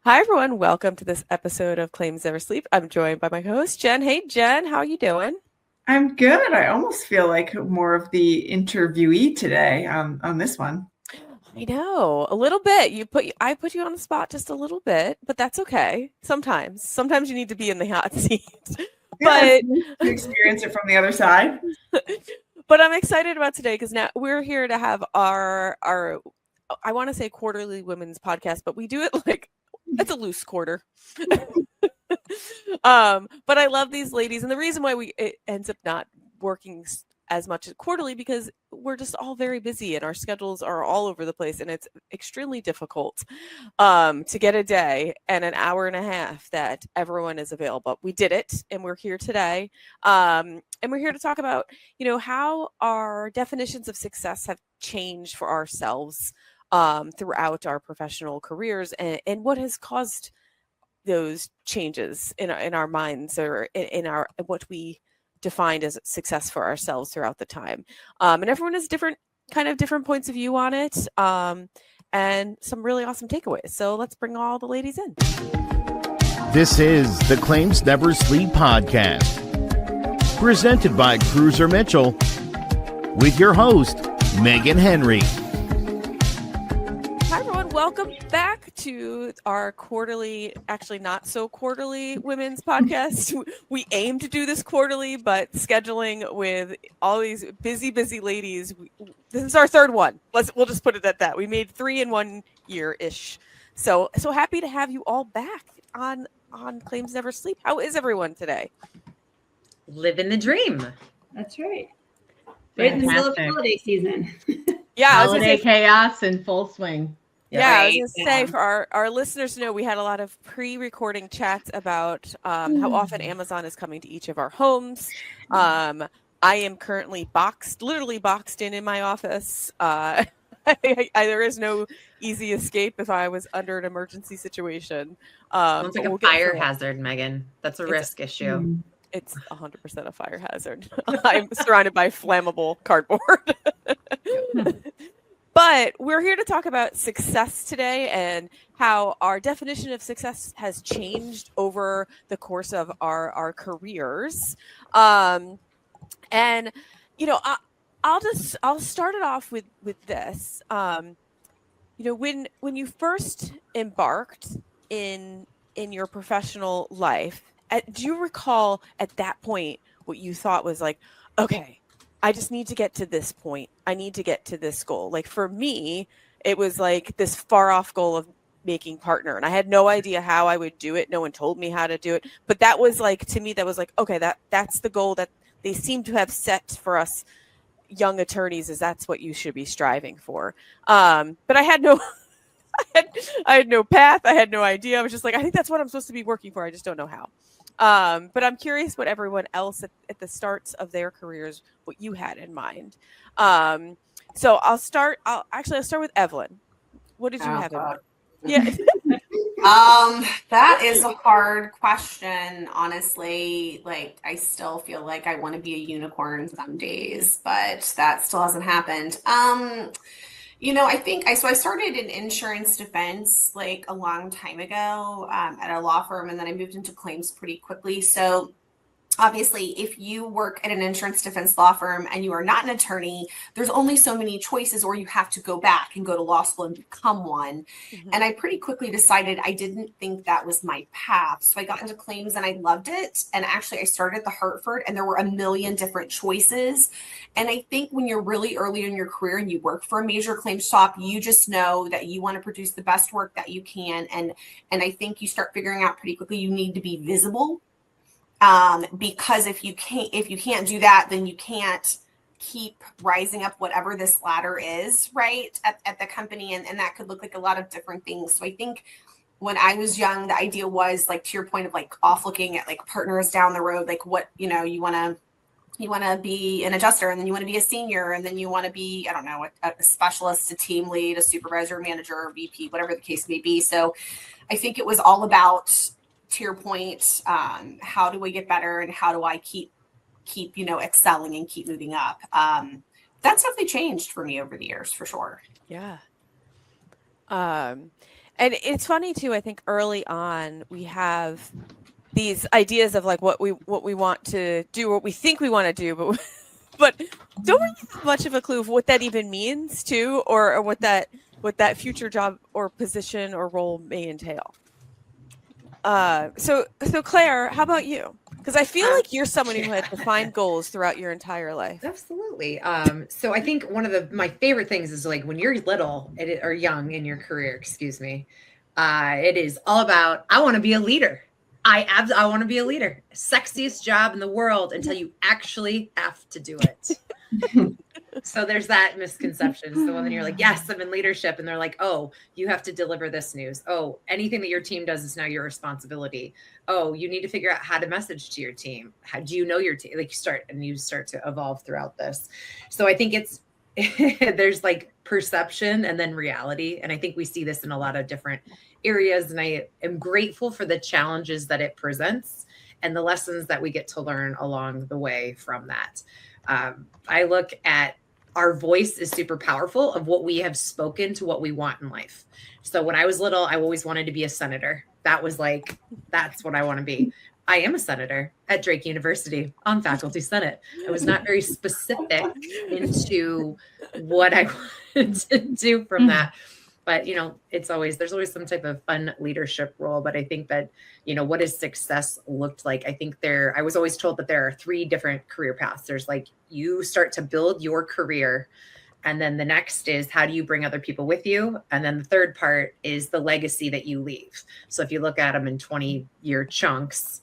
Hi, everyone. Welcome to this episode of Claims Never Sleep. I'm joined by my co-host, Jen. Hey, Jen, how are you doing? I'm good. I almost feel like more of the interviewee today on this one. I know, a little bit. I put you on the spot just a little bit, but that's okay. Sometimes you need to be in the hot seat. Yeah, it's But nice to experience it from the other side. but I'm excited about today because now we're here to have our I want to say quarterly women's podcast, but we do it like it's a loose quarter. But I love these ladies, and the reason why it ends up not working as much as quarterly because we're just all very busy and our schedules are all over the place, and it's extremely difficult to get a day and an hour and a half that everyone is available. We did it, and we're here today, and we're here to talk about how our definitions of success have changed for ourselves throughout our professional careers, and what has caused those changes in our minds or in our what we defined as success for ourselves throughout the time. And everyone has different points of view on it, and some really awesome takeaways. So let's bring all the ladies in. This is the Claims Never Sleep podcast, presented by Cruiser Mitchell, with your host, Meghan Henry. Hi, everyone. Welcome back to our quarterly, actually not so quarterly women's podcast. We aim to do this quarterly, but scheduling with all these busy ladies, this is our third one. We'll just put it at that. We made 3 in 1 year-ish. So happy to have you all back on Claims Never Sleep. How is everyone today? Living the dream. That's right. Right in the middle of holiday season. Yeah, holiday chaos in full swing. Yeah, right. I was going to say, for our listeners to know, we had a lot of pre-recording chats about how often Amazon is coming to each of our homes. I am currently literally boxed in my office. There is no easy escape if I was under an emergency situation. Sounds like a fire hazard, Meghan. That's a risk issue. It's 100% a fire hazard. I'm surrounded by flammable cardboard. But we're here to talk about success today and how our definition of success has changed over the course of our careers. And I'll start it off with this. When you first embarked in your professional life, do you recall at that point what you thought was like, okay, I just need to get to this point. I need to get to this goal. Like for me, it was like this far off goal of making partner. And I had no idea how I would do it. No one told me how to do it. But that was like, to me, that was like, okay, that's the goal that they seem to have set for us young attorneys, is that's what you should be striving for. But I had no, I had no path. I had no idea. I was just like, I think that's what I'm supposed to be working for. I just don't know how. But I'm curious what everyone else at the starts of their careers, what you had in mind. So I'll start with Evelyn. What did you have in mind? Yeah. That is a hard question, honestly. Like, I still feel like I want to be a unicorn some days, but that still hasn't happened. I started in insurance defense like a long time ago at a law firm, and then I moved into claims pretty quickly. So obviously, if you work at an insurance defense law firm and you are not an attorney, there's only so many choices, or you have to go back and go to law school and become one. Mm-hmm. And I pretty quickly decided I didn't think that was my path. So I got into claims and I loved it. And actually, I started at the Hartford, and there were a million different choices. And I think when you're really early in your career and you work for a major claims shop, you just know that you want to produce the best work that you can. And I think you start figuring out pretty quickly you need to be visible. Because if you can't do that, then you can't keep rising up whatever this ladder is, right, at the company. And that could look like a lot of different things. So I think when I was young, the idea was, like, to your point of like off looking at like partners down the road, like what, you want to be an adjuster, and then you want to be a senior, and then you want to be, I don't know, a specialist, a team lead, a supervisor, manager, VP, whatever the case may be. So I think it was all about, to your point, how do we get better, and how do I keep excelling and keep moving up? That's definitely changed for me over the years, for sure. Yeah. And it's funny too, I think early on we have these ideas of like what we want to do, what we think we want to do, but don't really have much of a clue of what that even means too, or what that future job or position or role may entail. So Claire, how about you? Because I feel like you're someone who had defined goals throughout your entire life. Absolutely. So I think one of my favorite things is like when you're little or young in your career, excuse me, it is all about, I want to be a leader. I want to be a leader. Sexiest job in the world until you actually have to do it. So there's that misconception. So when you're like, yes, I'm in leadership. And they're like, oh, you have to deliver this news. Oh, anything that your team does is now your responsibility. Oh, you need to figure out how to message to your team. How do you know your team? Like you start to evolve throughout this. So I think there's like perception and then reality. And I think we see this in a lot of different areas. And I am grateful for the challenges that it presents and the lessons that we get to learn along the way from that. I look at our voice is super powerful of what we have spoken to what we want in life. So when I was little, I always wanted to be a senator. That was like, that's what I want to be. I am a senator at Drake University on faculty senate. I was not very specific into what I wanted to do from that. But, there's always some type of fun leadership role. But I think that, what does success looked like? I think I was always told that there are 3 different career paths. There's like, you start to build your career. And then the next is, how do you bring other people with you? And then the third part is the legacy that you leave. So if you look at them in 20-year chunks,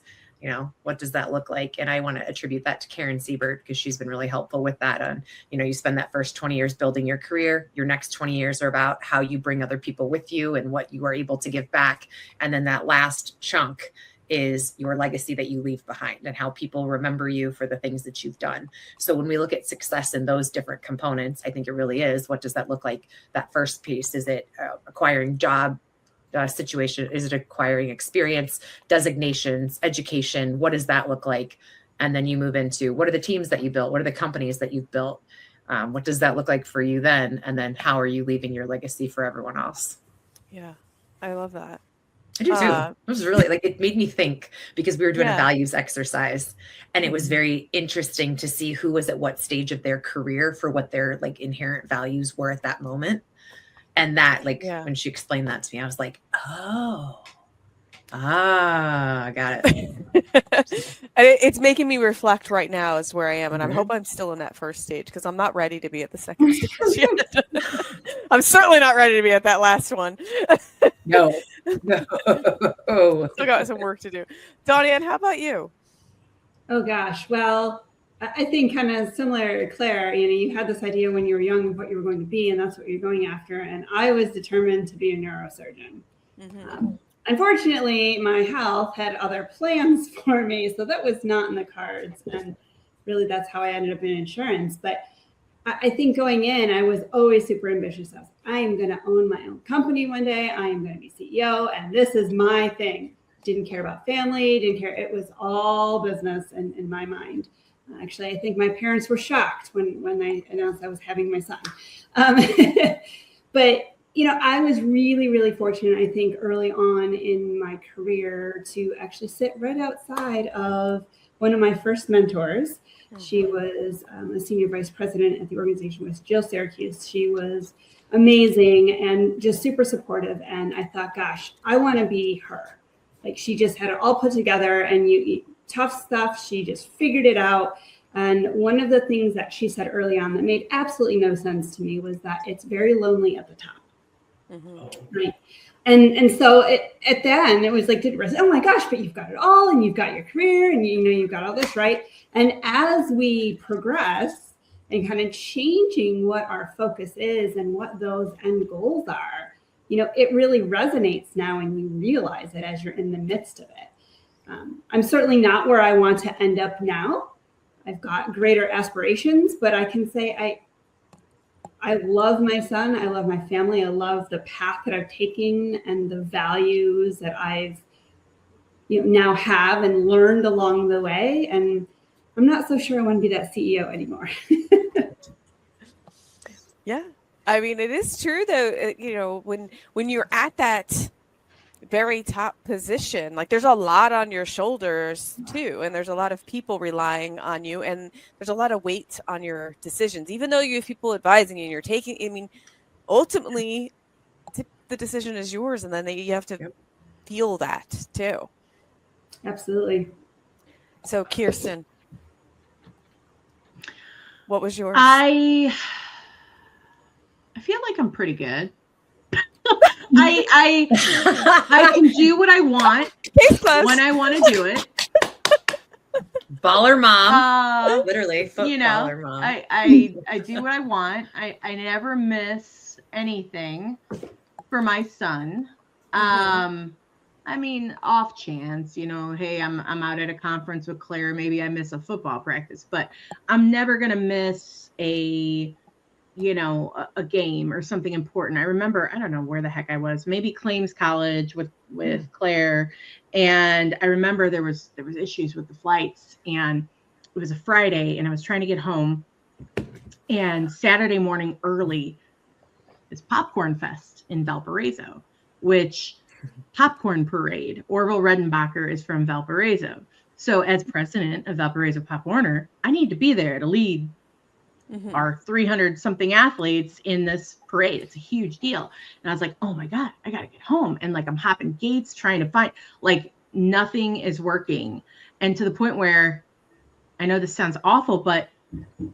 what does that look like? And I want to attribute that to Karen Siebert because she's been really helpful with that. You spend that first 20 years building your career. Your next 20 years are about how you bring other people with you and what you are able to give back. And then that last chunk is your legacy that you leave behind and how people remember you for the things that you've done. So when we look at success in those different components, I think it really is, what does that look like? That first piece, is it acquiring job situation? Is it acquiring experience, designations, education? What does that look like? And then you move into, what are the teams that you built? What are the companies that you've built? What does that look like for you then? And then how are you leaving your legacy for everyone else? Yeah, I love that. I do too. It was really it made me think because we were doing a values exercise and it was very interesting to see who was at what stage of their career for what their inherent values were at that moment. And that when she explained that to me, I was like, I got it. It's making me reflect right now is where I am. And I hope I'm still in that first stage because I'm not ready to be at the second stage yet. I'm certainly not ready to be at that last one. No. Still got some work to do. Dawn-Ann, how about you? Oh gosh. Well, I think kind of similar to Claire, you had this idea when you were young of what you were going to be, and that's what you're going after. And I was determined to be a neurosurgeon. Mm-hmm. Unfortunately, my health had other plans for me, so that was not in the cards. And really, that's how I ended up in insurance. But I think going in, I was always super ambitious. I am going to own my own company one day. I am going to be CEO, and this is my thing. Didn't care about family, didn't care. It was all business in my mind. Actually, I think my parents were shocked when I announced I was having my son. But, I was really, really fortunate, I think, early on in my career to actually sit right outside of one of my first mentors. Mm-hmm. She was a senior vice president at the organization with Jill Syracuse. She was amazing and just super supportive. And I thought, gosh, I want to be her. She just had it all put together and tough stuff. She just figured it out. And one of the things that she said early on that made absolutely no sense to me was that it's very lonely at the top. Mm-hmm. Right. And so at the end, it was oh my gosh, but you've got it all and you've got your career and you've got all this, right? And as we progress and kind of changing what our focus is and what those end goals are, it really resonates now and you realize it as you're in the midst of it. I'm certainly not where I want to end up now. I've got greater aspirations, but I can say I love my son. I love my family. I love the path that I've taken and the values that I've now have and learned along the way. And I'm not so sure I want to be that CEO anymore. Yeah. I mean, it is true though. You know, when you're at that very top position, like there's a lot on your shoulders too, and there's a lot of people relying on you, and there's a lot of weight on your decisions. Even though you have people advising you, and you're taking. I mean, ultimately, the decision is yours, and then you have to feel that too. Absolutely. So, Kirsten, what was yours? I feel like I'm pretty good. I can do what I want when I want to do it. Baller mom, literally footballer mom. I do what I want. I never miss anything for my son. I mean, off chance, you know, hey, I'm out at a conference with Claire. Maybe I miss a football practice, but I'm never gonna miss a game or something important. I remember, I don't know where the heck I was, maybe Claims College with Claire. And I remember there was issues with the flights, and it was a Friday and I was trying to get home, and Saturday morning early is Popcorn Fest in Valparaiso, which Popcorn Parade, Orville Redenbacher is from Valparaiso. So as president of Valparaiso Pop Warner, I need to be there to lead our 300 something athletes in this parade. It's a huge deal. And I was like, oh my God, I got to get home. And like, I'm hopping gates trying to find, like, nothing is working. And to the point where, I know this sounds awful, but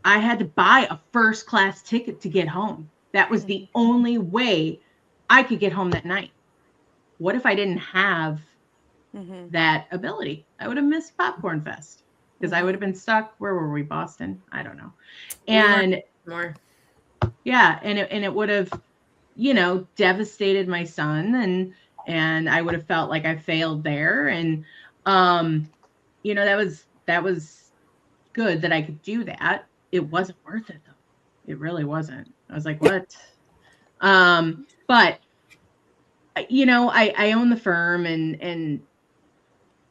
I had to buy a first class ticket to get home. That was the only way I could get home that night. What if I didn't have that ability? I would have missed Popcorn Fest. Because I would have been stuck. Where were we? Boston? I don't know. And more. Yeah, and it would have, devastated my son, and I would have felt like I failed there. And that was good that I could do that. It wasn't worth it though. It really wasn't. I was like, what? But I own the firm, and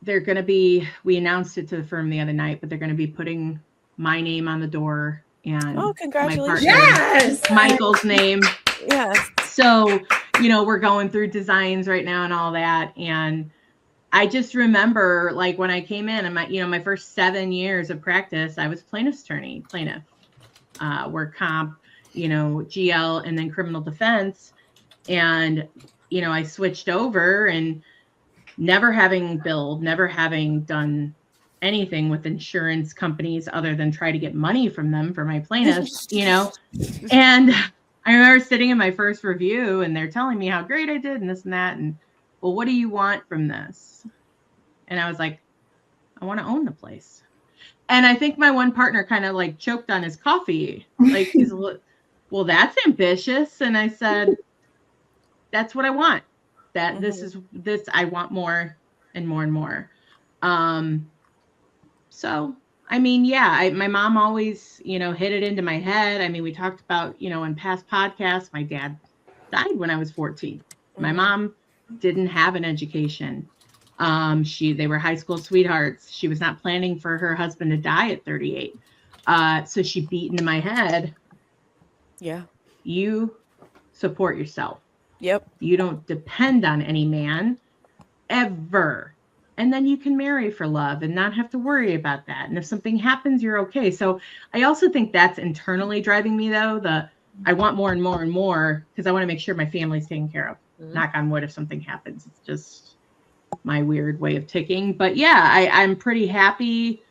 they're going to be, we announced it to the firm the other night, but they're going to be putting my name on the door, and congratulations. my partner, Michael's name. Yes. So, we're going through designs right now and all that. And I just remember, like, when I came in, and my first 7 years of practice, I was plaintiff, work comp, GL, and then criminal defense. And, I switched over, and never having billed, never having done anything with insurance companies other than try to get money from them for my plaintiffs, And I remember sitting in my first review, and they're telling me how great I did and this and that. And, well, what do you want from this? And I was like, I want to own the place. And I think my one partner kind of like choked on his coffee. Like, he's, well, that's ambitious. And I said, that's what I want. That this I want more and more and more. So, I mean, yeah, my mom always, hit it into my head. I mean, we talked about, in past podcasts, my dad died when I was 14. My mom didn't have an education. They were high school sweethearts. She was not planning for her husband to die at 38. So she beat into my head. Yeah. You support yourself. Yep. You don't depend on any man ever. And then you can marry for love and not have to worry about that. And if something happens, you're okay. So I also think that's internally driving me, though. I want more and more and more, because I want to make sure my family's taken care of. Knock on wood if something happens. It's just my weird way of ticking. But yeah, I'm pretty happy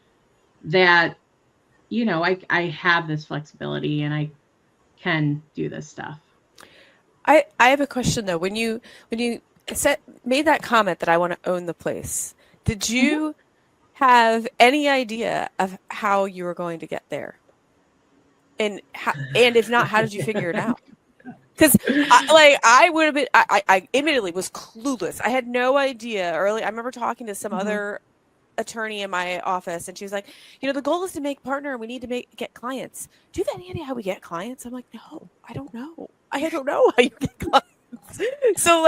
that, I have this flexibility and I can do this stuff. I have a question though. When you made that comment that I want to own the place, did you have any idea of how you were going to get there? And if not, how did you figure it out? Because I would have been, I admittedly was clueless. I had no idea early. I remember talking to some other attorney in my office, and she was like, the goal is to make partner, and we need to get clients. Do you have any idea how we get clients? I'm like, no, I don't know. I don't know how you get clients. So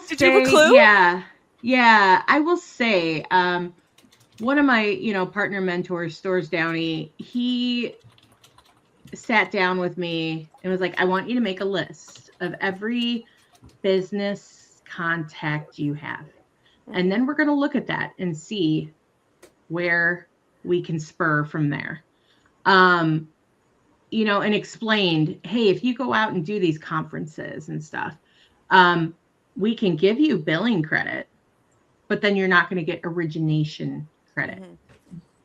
did you have a clue? Yeah. I will say, one of my, partner mentors, Stores Downey, he sat down with me and was like, I want you to make a list of every business contact you have. And then we're going to look at that and see where we can spur from there. You know, and explained, hey, if you go out and do these conferences and stuff, we can give you billing credit, but then you're not going to get origination credit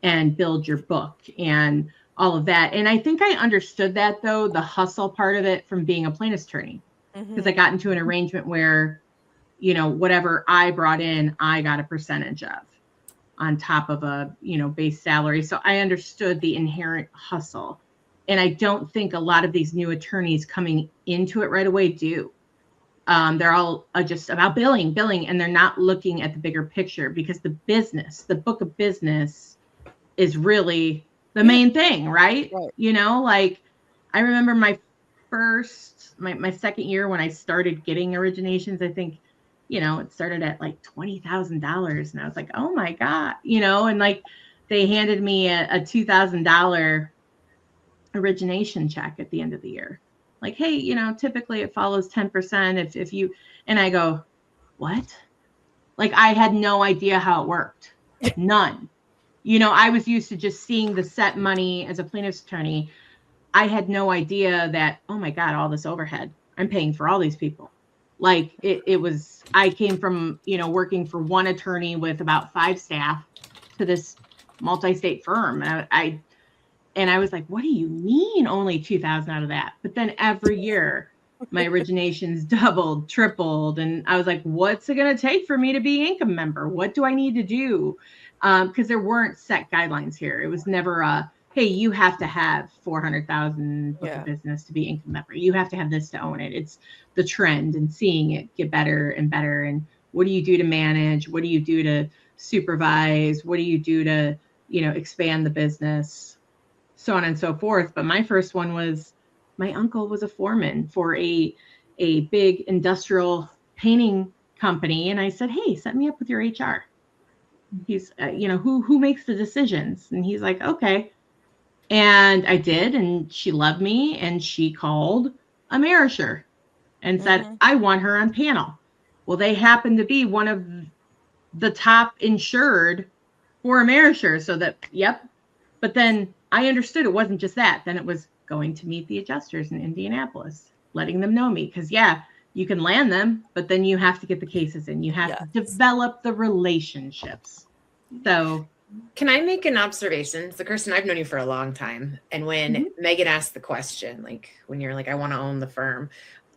and build your book and all of that. And I think I understood that, though, the hustle part of it from being a plaintiff's attorney, because I got into an arrangement where, you know, whatever I brought in, I got a percentage of on top of a, you know, base salary. So I understood the inherent hustle. And I don't think a lot of these new attorneys coming into it right away do. They're all just about billing, and they're not looking at the bigger picture, because the business, the book of business is really the main thing, right? You know, like I remember my second year when I started getting originations, I think, you know, it started at like $20,000. And I was like, oh my God, you know, and like they handed me a $2,000 origination check at the end of the year. Like, hey, you know, typically it follows 10% if you, and I go, what? Like I had no idea how it worked. None. You know, I was used to just seeing the set money as a plaintiff's attorney. I had no idea that, oh my God, all this overhead, I'm paying for all these people. Like it was, I came from, you know, working for one attorney with about 5 staff to this multi-state firm. And I was like, what do you mean only 2,000 out of that? But then every year my originations doubled, tripled. And I was like, what's it going to take for me to be income member? What do I need to do? Because there weren't set guidelines here. It was never a, hey, you have to have 400,000 book of business to be income member. You have to have this to own it. It's the trend and seeing it get better and better. And what do you do to manage? What do you do to supervise? What do you do to, you know, expand the business? So on and so forth. But my first one was, my uncle was a foreman for a big industrial painting company. And I said, hey, set me up with your HR. He's, you know, who makes the decisions? And he's like, okay. And I did. And she loved me. And she called Amerisher and said, I want her on panel. Well, they happen to be one of the top insured for Amerisher. So that, yep. But then I understood it wasn't just that. Then it was going to meet the adjusters in Indianapolis, letting them know me. Because, yeah, you can land them, but then you have to get the cases in. You have to develop the relationships. So can I make an observation? So, Kirsten, I've known you for a long time. And when Megan asked the question, like when you're like, I want to own the firm,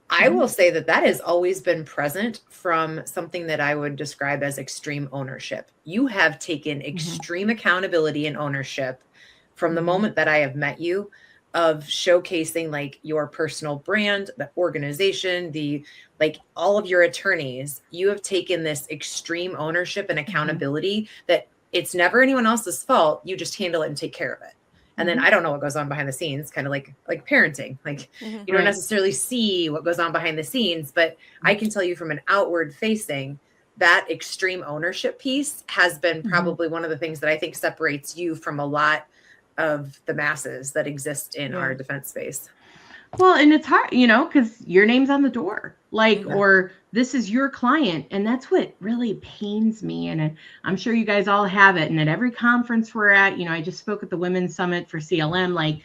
I will say that has always been present from something that I would describe as extreme ownership. You have taken extreme accountability and ownership from the moment that I have met you, of showcasing like your personal brand, the organization, like all of your attorneys. You have taken this extreme ownership and accountability that it's never anyone else's fault. You just handle it and take care of it. And then I don't know what goes on behind the scenes, kind of like parenting. Like you don't necessarily see what goes on behind the scenes, but I can tell you from an outward facing, that extreme ownership piece has been probably one of the things that I think separates you from a lot of the masses that exist in our defense space. Well, and it's hard, you know, because your name's on the door, like, or this is your client. And that's what really pains me. And I'm sure you guys all have it. And at every conference we're at, you know, I just spoke at the Women's Summit for CLM, like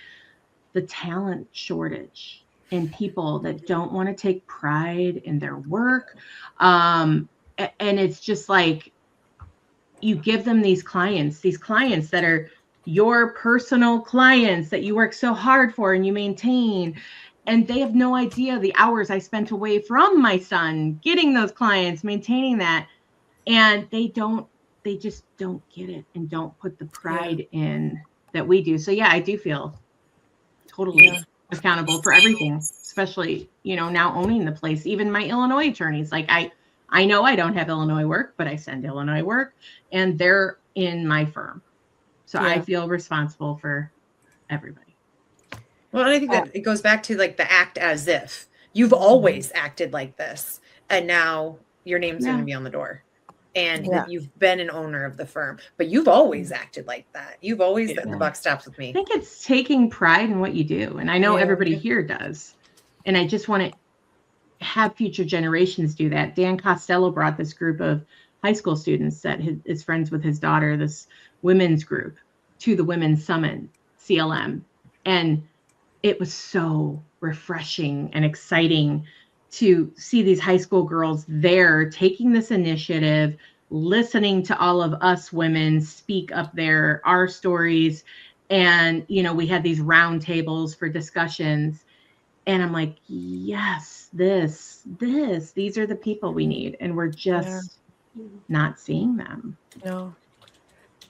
the talent shortage and people that don't want to take pride in their work. And it's just like, you give them these clients that are your personal clients that you work so hard for and you maintain, and they have no idea the hours I spent away from my son getting those clients, maintaining that, and they just don't get it and don't put the pride in that we do. So I do feel totally accountable for everything, especially, you know, now owning the place. Even my Illinois attorneys, like I know I don't have Illinois work, but I send Illinois work and they're in my firm. So I feel responsible for everybody. Well, and I think that it goes back to like the act as if you've always acted like this, and now your name's going to be on the door. and that you've been an owner of the firm, but you've always acted like that. You've always the buck stops with me. I think it's taking pride in what you do. And I know everybody here does. And I just want to have future generations do that. Dan Costello brought this group of high school students that is friends with his daughter, this women's group, to the Women's Summit, CLM. And it was so refreshing and exciting to see these high school girls there taking this initiative, listening to all of us women speak up there, our stories. And, you know, we had these round tables for discussions. And I'm like, yes, these are the people we need. And we're just not seeing them. No.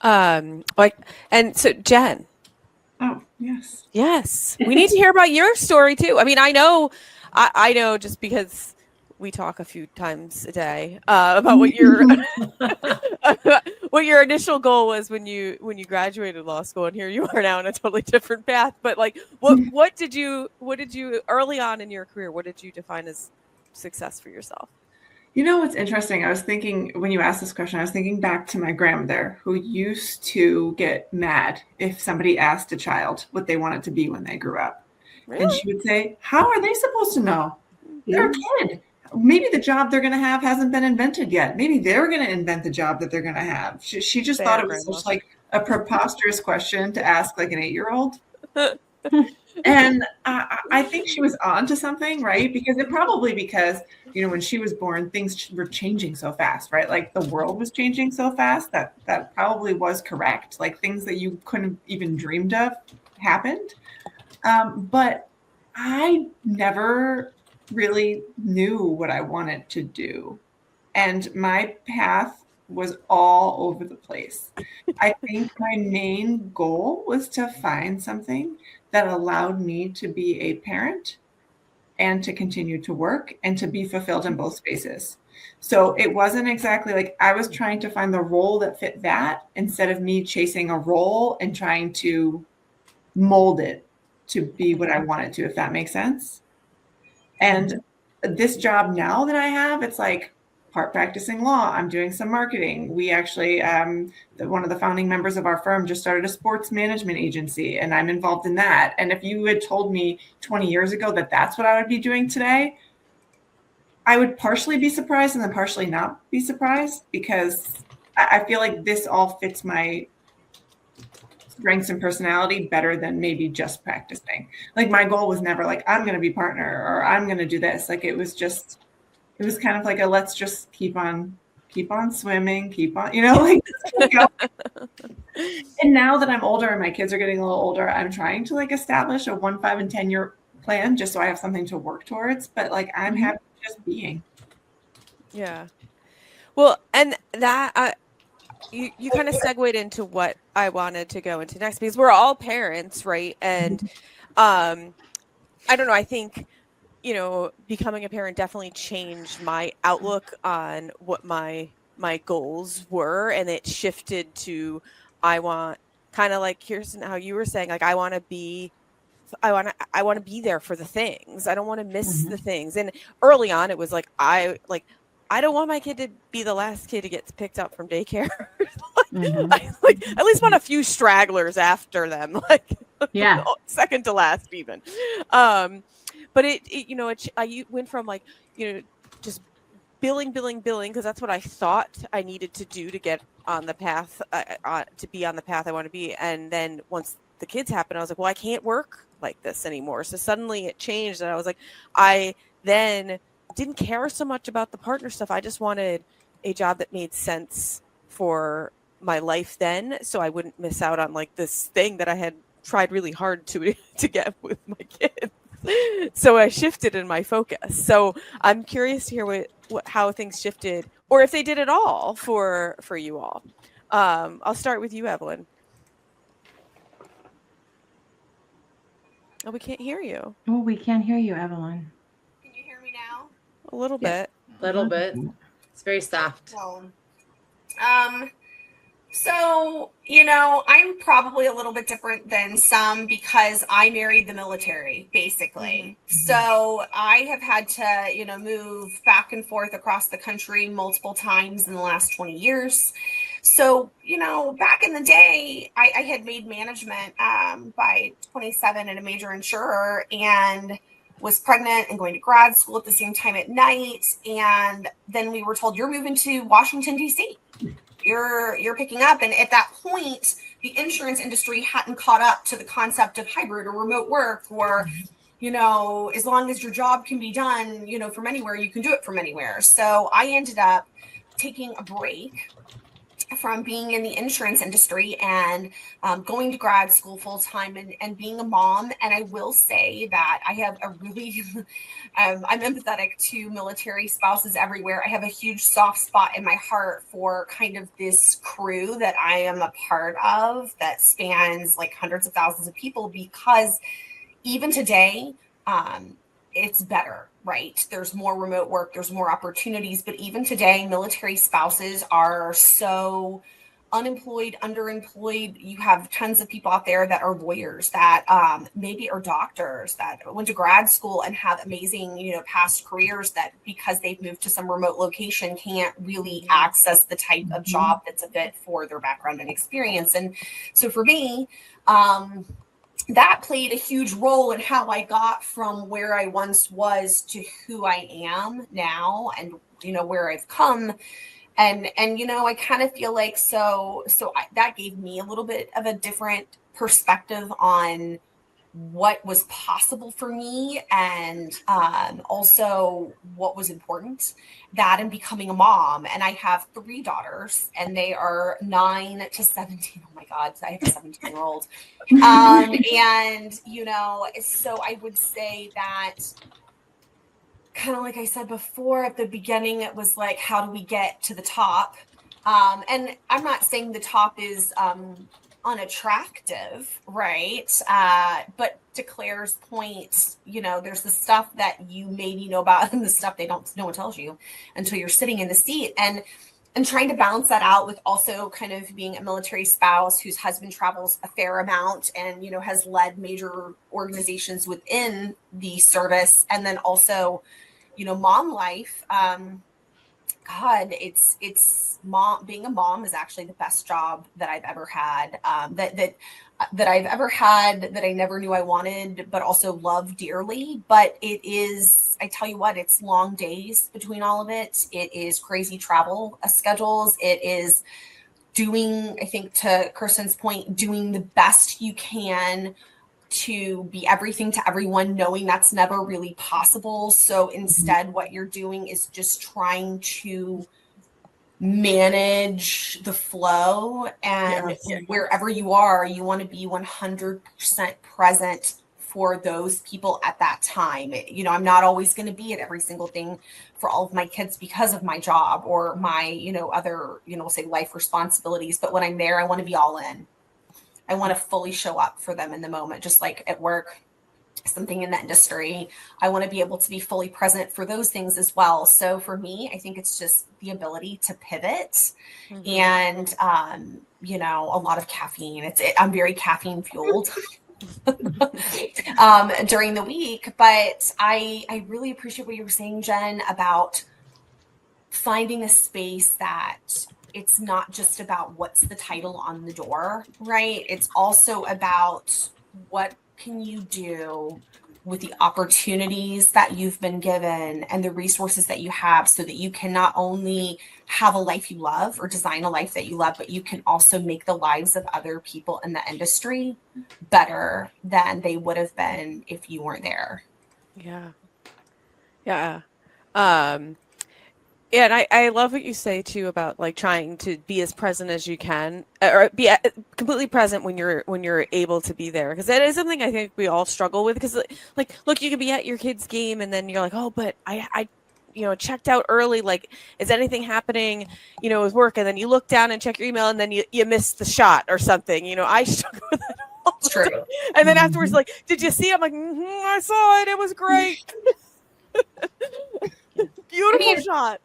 And so Jen. Oh, yes. Yes. We need to hear about your story too. I mean, I know just because we talk a few times a day about what your what your initial goal was when you graduated law school, and here you are now in a totally different path. But like, what did you early on in your career? What did you define as success for yourself? You know what's interesting? I was thinking when you asked this question, I was thinking back to my grandmother, who used to get mad if somebody asked a child what they wanted to be when they grew up. Really? And she would say, how are they supposed to know? They're a kid. Maybe the job they're going to have hasn't been invented yet. Maybe they're going to invent the job that they're going to have. She just thought it was such like a preposterous question to ask like an 8-year-old. And I think she was on to something, right? Because you know, when she was born, things were changing so fast, right? Like the world was changing so fast that probably was correct. Like things that you couldn't even dreamed of happened. But I never really knew what I wanted to do. And my path was all over the place. I think my main goal was to find something that allowed me to be a parent and to continue to work and to be fulfilled in both spaces. So it wasn't exactly like I was trying to find the role that fit that instead of me chasing a role and trying to mold it to be what I wanted to, if that makes sense. And this job now that I have, it's like part practicing law. I'm doing some marketing. We actually, one of the founding members of our firm just started a sports management agency, and I'm involved in that. And if you had told me 20 years ago that that's what I would be doing today, I would partially be surprised and then partially not be surprised, because I feel like this all fits my strengths and personality better than maybe just practicing. Like my goal was never like, I'm going to be partner or I'm going to do this. Like it was kind of like a, let's just keep on swimming, keep on, you know, like, and now that I'm older and my kids are getting a little older, I'm trying to like establish a 1, 5, and 10-year plan just so I have something to work towards. But like, I'm happy just being. Yeah. Well, and that, you kind of segued into what I wanted to go into next, because we're all parents, right? And I don't know, I think, you know, becoming a parent definitely changed my outlook on what my goals were, and it shifted to, I want, kind of like Kirsten, how you were saying, like I want to be there for the things. I don't want to miss the things. And early on, it was like I don't want my kid to be the last kid who gets picked up from daycare. I at least want a few stragglers after them, like second to last even. But it you know, I went from like, you know, just billing, because that's what I thought I needed to do to get on the path, to be on the path I want to be. And then once the kids happened, I was like, well, I can't work like this anymore. So suddenly it changed, and I was like, I then didn't care so much about the partner stuff. I just wanted a job that made sense for my life then, so I wouldn't miss out on like this thing that I had tried really hard to get with my kids. So I shifted in my focus. So I'm curious to hear how things shifted, or if they did at all for you all. I'll start with you, Evelyn. Oh, we can't hear you. Oh, we can't hear you, Evelyn. Can you hear me now? A little bit. A little bit. It's very soft. So, So, I'm probably a little bit different than some because I married the military, basically. So I have had to, move back and forth across the country multiple times in the last 20 years. So, back in the day, I had made management by 27 at a major insurer and was pregnant and going to grad school at the same time at night. And then we were told, you're moving to Washington, D.C. You're picking up. And at that point, the insurance industry hadn't caught up to the concept of hybrid or remote work or, as long as your job can be done, from anywhere, you can do it from anywhere. So I ended up taking a break from being in the insurance industry and going to grad school full time and being a mom. And I will say that I have a really, I'm empathetic to military spouses everywhere. I have a huge soft spot in my heart for kind of this crew that I am a part of that spans like hundreds of thousands of people, because even today, it's better, right? There's more remote work, there's more opportunities, but even today, military spouses are so unemployed, underemployed. You have tons of people out there that are lawyers, that maybe are doctors, that went to grad school and have amazing, past careers that because they've moved to some remote location can't really access the type of job that's a fit for their background and experience. And so for me, that played a huge role in how I got from where I once was to who I am now and, where I've come. And I kind of feel like, that gave me a little bit of a different perspective on what was possible for me and also what was important, that and becoming a mom. And I have 3 daughters and they are 9 to 17. Oh my God, I have a 17-year-old. And, so I would say that kind of like I said before at the beginning, it was like, how do we get to the top? And I'm not saying the top is unattractive, right? But to Claire's point, there's the stuff that you maybe know about and the stuff no one tells you until you're sitting in the seat, and trying to balance that out with also kind of being a military spouse whose husband travels a fair amount and has led major organizations within the service, and then also mom life. God, it's mom. Being a mom is actually the best job that I've ever had. That I've ever had, that I never knew I wanted, but also love dearly. But it is, I tell you what, it's long days between all of it. It is crazy travel schedules. It is doing, I think to Kirsten's point, doing the best you can to be everything to everyone, knowing that's never really possible. So instead, what you're doing is just trying to manage the flow, and wherever you are, you want to be 100% present for those people at that time. I'm not always going to be at every single thing for all of my kids because of my job or my, other, say life responsibilities. But when I'm there, I want to be all in. I want to fully show up for them in the moment, just like at work, something in the industry. I want to be able to be fully present for those things as well. So for me, I think it's just the ability to pivot and, a lot of caffeine. I'm very caffeine fueled during the week, but I really appreciate what you were saying, Jen, about finding a space that it's not just about what's the title on the door, right? It's also about what can you do with the opportunities that you've been given and the resources that you have, so that you can not only have a life you love or design a life that you love, but you can also make the lives of other people in the industry better than they would have been if you weren't there. Yeah. Yeah, and I love what you say too about like trying to be as present as you can, or be completely present when you're able to be there, because that is something I think we all struggle with. Because like, look, you can be at your kid's game and then you're like, oh, but I checked out early. Like, is anything happening, with work? And then you look down and check your email, and then you miss the shot or something. I struggle with that all the True. time. And then afterwards, like, did you see it? I'm like, I saw it. It was great. Beautiful shot.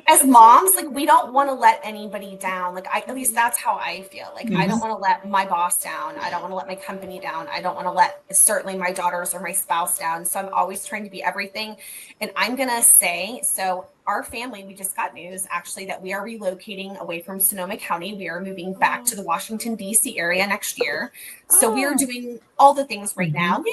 as moms, like, we don't want to let anybody down. Like, at least that's how I feel. Like, I don't want to let my boss down. I don't want to let my company down. I don't want to let certainly my daughters or my spouse down. So I'm always trying to be everything. And I'm going to say, so our family, we just got news actually that we are relocating away from Sonoma County. We are moving back to the Washington, D.C. area next year. So we are doing all the things right now.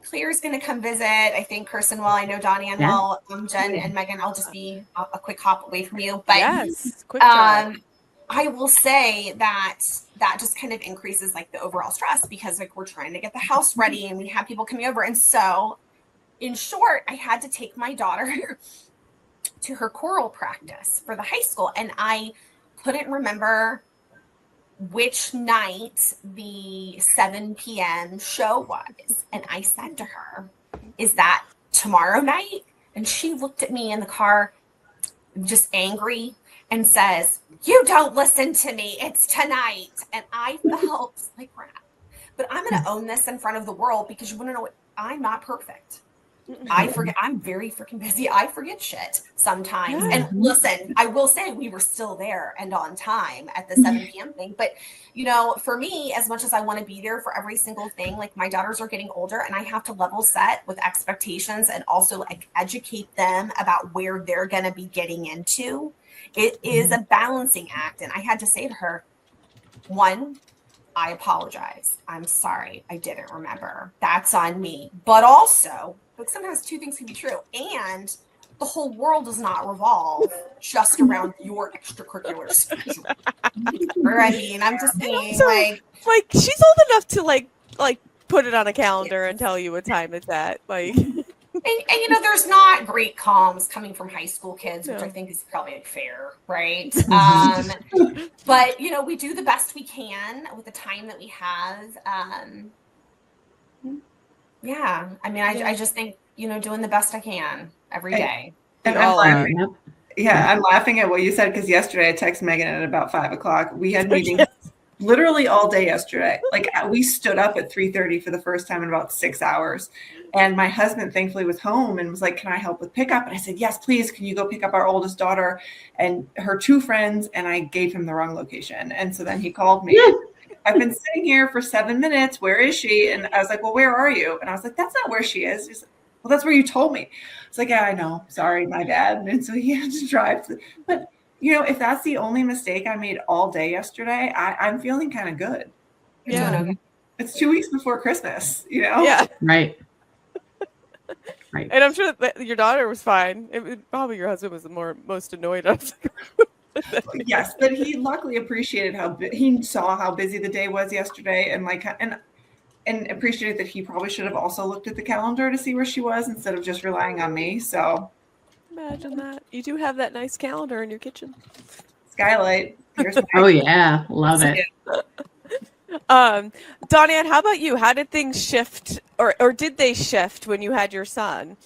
Claire's going to come visit. I think Kirsten will. I know Donnie and will. Jen and Megan, I'll just be a quick hop away from you. But yes, quick drive. I will say that just kind of increases like the overall stress because like we're trying to get the house ready and we have people coming over. And so in short, I had to take my daughter to her choral practice for the high school. And I couldn't remember which night the 7 p.m. show was. And I said to her, is that tomorrow night? And she looked at me in the car, just angry, and says, you don't listen to me. It's tonight. And I felt like crap. But I'm going to own this in front of the world because you want to know what? I'm not perfect. I forget. I'm very freaking busy. I forget shit sometimes. Yeah. And listen, I will say we were still there and on time at the 7 p.m. thing. But, you know, for me, as much as I want to be there for every single thing, like my daughters are getting older and I have to level set with expectations and also like educate them about where they're going to be getting into. It is a balancing act. And I had to say to her, one, I apologize. I'm sorry. I didn't remember. That's on me. But also, but sometimes two things can be true. And the whole world does not revolve just around your extracurricular schedule. I mean, I'm just saying, so, like she's old enough to like put it on a calendar and tell you what time it's at. Like, and you know, there's not great comms coming from high school kids, which I think is probably fair, right? But you know, we do the best we can with the time that we have. Yeah, I mean, I just think, you know, doing the best I can every day. And I'm laughing at what you said because yesterday I texted Megan at about 5 o'clock. We had meetings literally all day yesterday. Like we stood up at 3:30 for the first time in about 6 hours. And my husband thankfully was home and was like, can I help with pickup? And I said, yes, please. Can you go pick up our oldest daughter and her 2 friends? And I gave him the wrong location. And so then he called me. I've been sitting here for 7 minutes. Where is she? And I was like, well, where are you? And I was like, that's not where she is. He's like, well, that's where you told me. It's like, yeah, I know. Sorry, my bad. And so he had to drive. But, you know, if that's the only mistake I made all day yesterday, I'm feeling kind of good. Yeah. It's 2 weeks before Christmas, you know? Yeah. Right. And I'm sure that your daughter was fine. Probably your husband was the most annoyed of. Yes, but he luckily appreciated he saw how busy the day was yesterday, and appreciated that he probably should have also looked at the calendar to see where she was instead of just relying on me. So imagine that you do have that nice calendar in your kitchen. Skylight. Oh yeah, love it. Donnie, how about you? How did things shift, or did they shift when you had your son?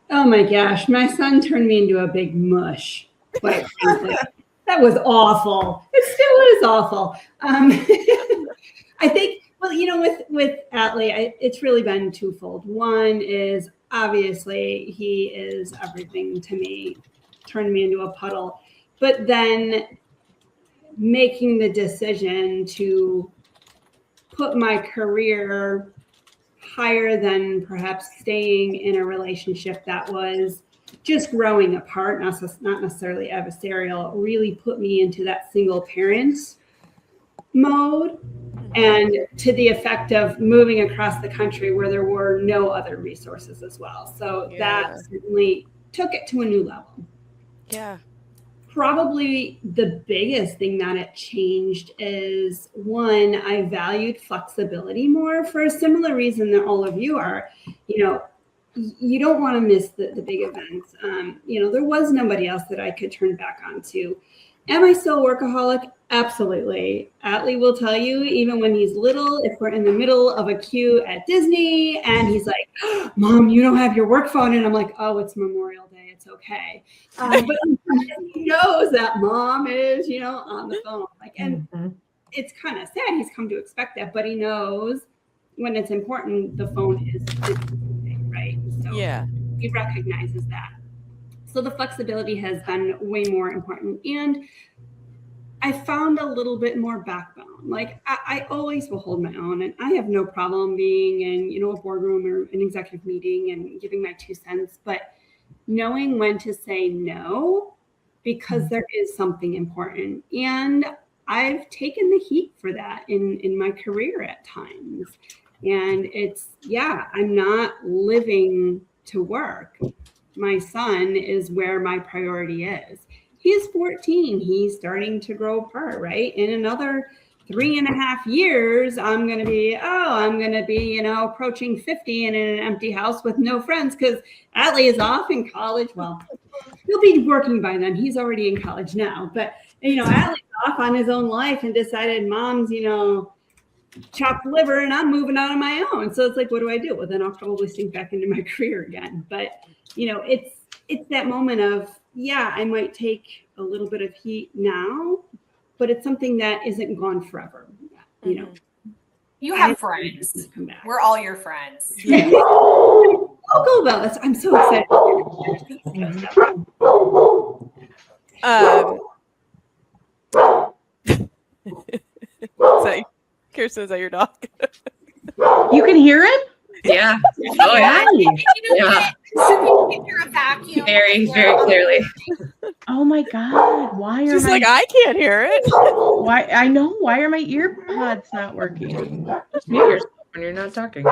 Oh my gosh, my son turned me into a big mush. Quite frankly, that was awful. It still is awful. I think, well, you know, with Atlee, it's really been twofold. One is obviously he is everything to me, turned me into a puddle. But then making the decision to put my career higher than perhaps staying in a relationship that was just growing apart, not necessarily adversarial, really put me into that single parent mode, and to the effect of moving across the country where there were no other resources as well. So that certainly took it to a new level. Yeah. Probably the biggest thing that it changed is, one, I valued flexibility more for a similar reason that all of you are. You know, you don't want to miss the big events. You know, there was nobody else that I could turn back on to. Am I still a workaholic? Absolutely. Atlee will tell you, even when he's little, if we're in the middle of a queue at Disney and he's like, Mom, you don't have your work phone. And I'm like, oh, it's Memorial Day. It's okay. But he knows that Mom is, you know, on the phone. Like, and it's kind of sad he's come to expect that, but he knows when it's important, the phone is right. So he recognizes that. So the flexibility has been way more important. And I found a little bit more backbone. Like I always will hold my own, and I have no problem being in, you know, a boardroom or an executive meeting and giving my 2 cents, but knowing when to say no, because there is something important. And I've taken the heat for that in my career at times. And it's, I'm not living to work. My son is where my priority is. He's 14. He's starting to grow apart, right? In another 3.5 years, I'm going to be, you know, approaching 50 and in an empty house with no friends because Allie is off in college. Well, he'll be working by then. He's already in college now. But, you know, Allie's off on his own life and decided mom's, you know, chopped liver and I'm moving on my own. So it's like, what do I do? Well, then I'll probably sink back into my career again. But, you know, it's that moment of, I might take a little bit of heat now, but it's something that isn't gone forever. You know, you have friends. We're all your friends. Yeah. I'll go about this. I'm so excited. So, Kirsten, is that your dog? You can hear it? Yeah. Oh, yeah. You know what? Some people can hear a vacuum. Very, very clearly. Oh my God. Why are She's like, I can't hear it. Why? I know. Why are my ear pods not working? Just mute yourself when you're not talking.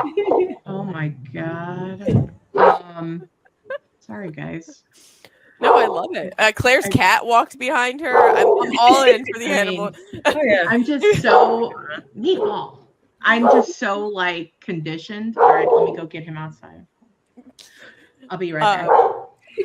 Oh my God. Sorry, guys. No, I love it. Claire's cat walked behind her. I'm all in for the animal. Oh, yeah. I'm just so meatball. I'm just so like conditioned. All right, let me go get him outside. I'll be right back.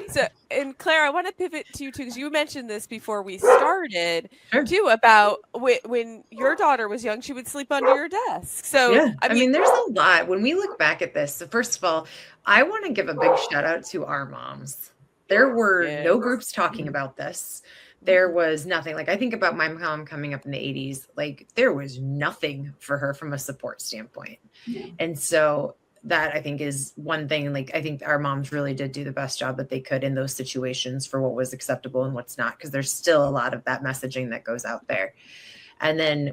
So, and Claire, I want to pivot to you too, because you mentioned this before we started Sure. too, about when your daughter was young, she would sleep under your desk. So, yeah, I mean, there's a lot when we look back at this. So first of all, I want to give a big shout out to our moms. There were no groups talking about this. There was nothing. Like, I think about my mom coming up in the 80s, like there was nothing for her from a support standpoint. And so that I think is one thing. Like, I think our moms really did do the best job that they could in those situations for what was acceptable and what's not, because there's still a lot of that messaging that goes out there. And then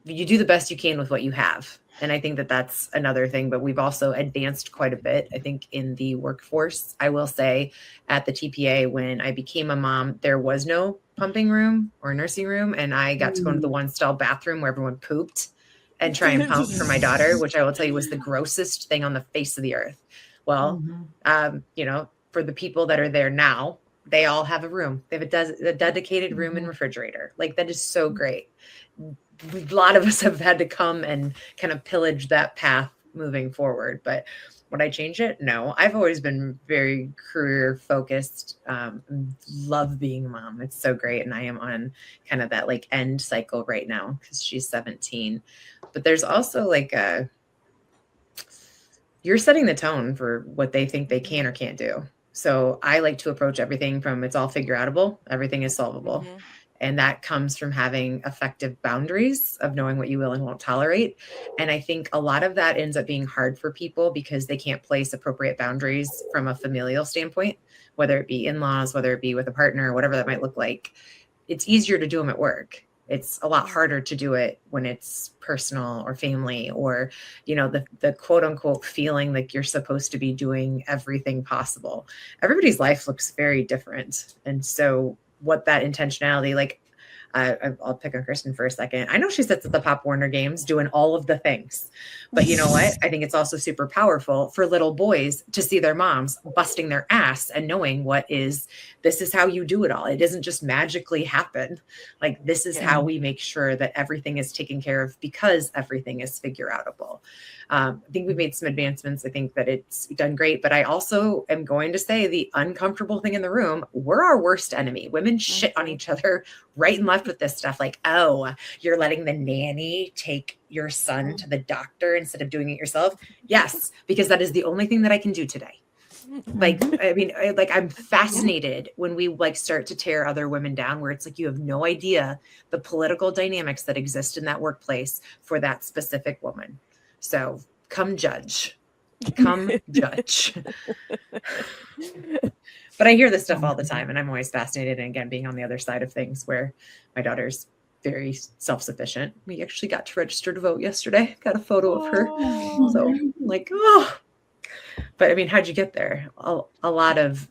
you do the best you can with what you have. And I think that that's another thing, but we've also advanced quite a bit, I think, in the workforce. I will say at the TPA, when I became a mom, there was no pumping room or nursing room. And I got to go into the one stall bathroom where everyone pooped and try and pump for my daughter, which I will tell you was the grossest thing on the face of the earth. Well, you know, for the people that are there now, they all have a room. They have a dedicated room and refrigerator. Like, that is so great. A lot of us have had to come and kind of pillage that path moving forward. But would I change it? No. I've always been very career focused. Love being a mom. It's so great. And I am on kind of that like end cycle right now because she's 17. But there's also like you're setting the tone for what they think they can or can't do. So I like to approach everything from it's all figure outable. Everything is solvable. And that comes from having effective boundaries of knowing what you will and won't tolerate. And I think a lot of that ends up being hard for people because they can't place appropriate boundaries from a familial standpoint, whether it be in-laws, whether it be with a partner, whatever that might look like. It's easier to do them at work. It's a lot harder to do it when it's personal or family or, you know, the quote unquote feeling like you're supposed to be doing everything possible. Everybody's life looks very different. And so what that intentionality, like I'll pick on Kirsten for a second. I know she sits at the Pop Warner games doing all of the things, but you know what? I think it's also super powerful for little boys to see their moms busting their ass and knowing this is how you do it all. It doesn't just magically happen. Like, this is how we make sure that everything is taken care of because everything is figure outable. I think we've made some advancements. I think that it's done great, but I also am going to say the uncomfortable thing in the room, we're our worst enemy. Women shit on each other right and left with this stuff. Like, oh, you're letting the nanny take your son to the doctor instead of doing it yourself. Yes, because that is the only thing that I can do today. Like, I mean, I'm fascinated when we like start to tear other women down, where it's like, you have no idea the political dynamics that exist in that workplace for that specific woman. So come judge. But I hear this stuff all the time, and I'm always fascinated. And again, being on the other side of things where my daughter's very self-sufficient. We actually got to register to vote yesterday. Got a photo of her. So like, oh, but I mean, how'd you get there? A lot of,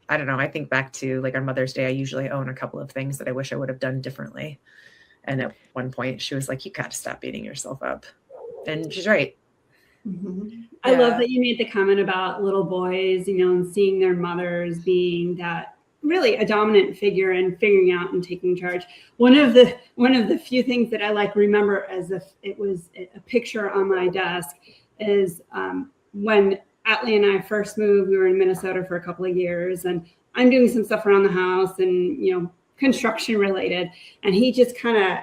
I don't know. I think back to like on Mother's Day, I usually own a couple of things that I wish I would have done differently. And at one point she was like, you got to stop beating yourself up. And she's right. Mm-hmm. I love that you made the comment about little boys, and seeing their mothers being that really a dominant figure and figuring out and taking charge. One of the few things that I remember as if it was a picture on my desk is when Atlee and I first moved. We were in Minnesota for a couple of years, and I'm doing some stuff around the house and construction related, and he just kind of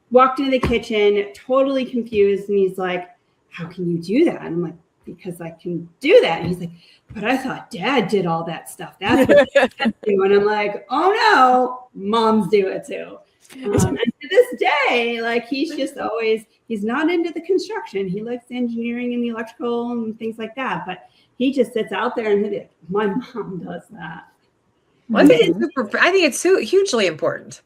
walked into the kitchen totally confused, and he's like, how can you do that? And I'm like, because I can do that. And he's like, but I thought Dad did all that stuff. That's what Dad do. And I'm like, oh no, moms do it too. And to this day, he's just always, he's not into the construction. He likes engineering and the electrical and things like that. But he just sits out there and he'll be like, my mom does that. Well, I think it's hugely important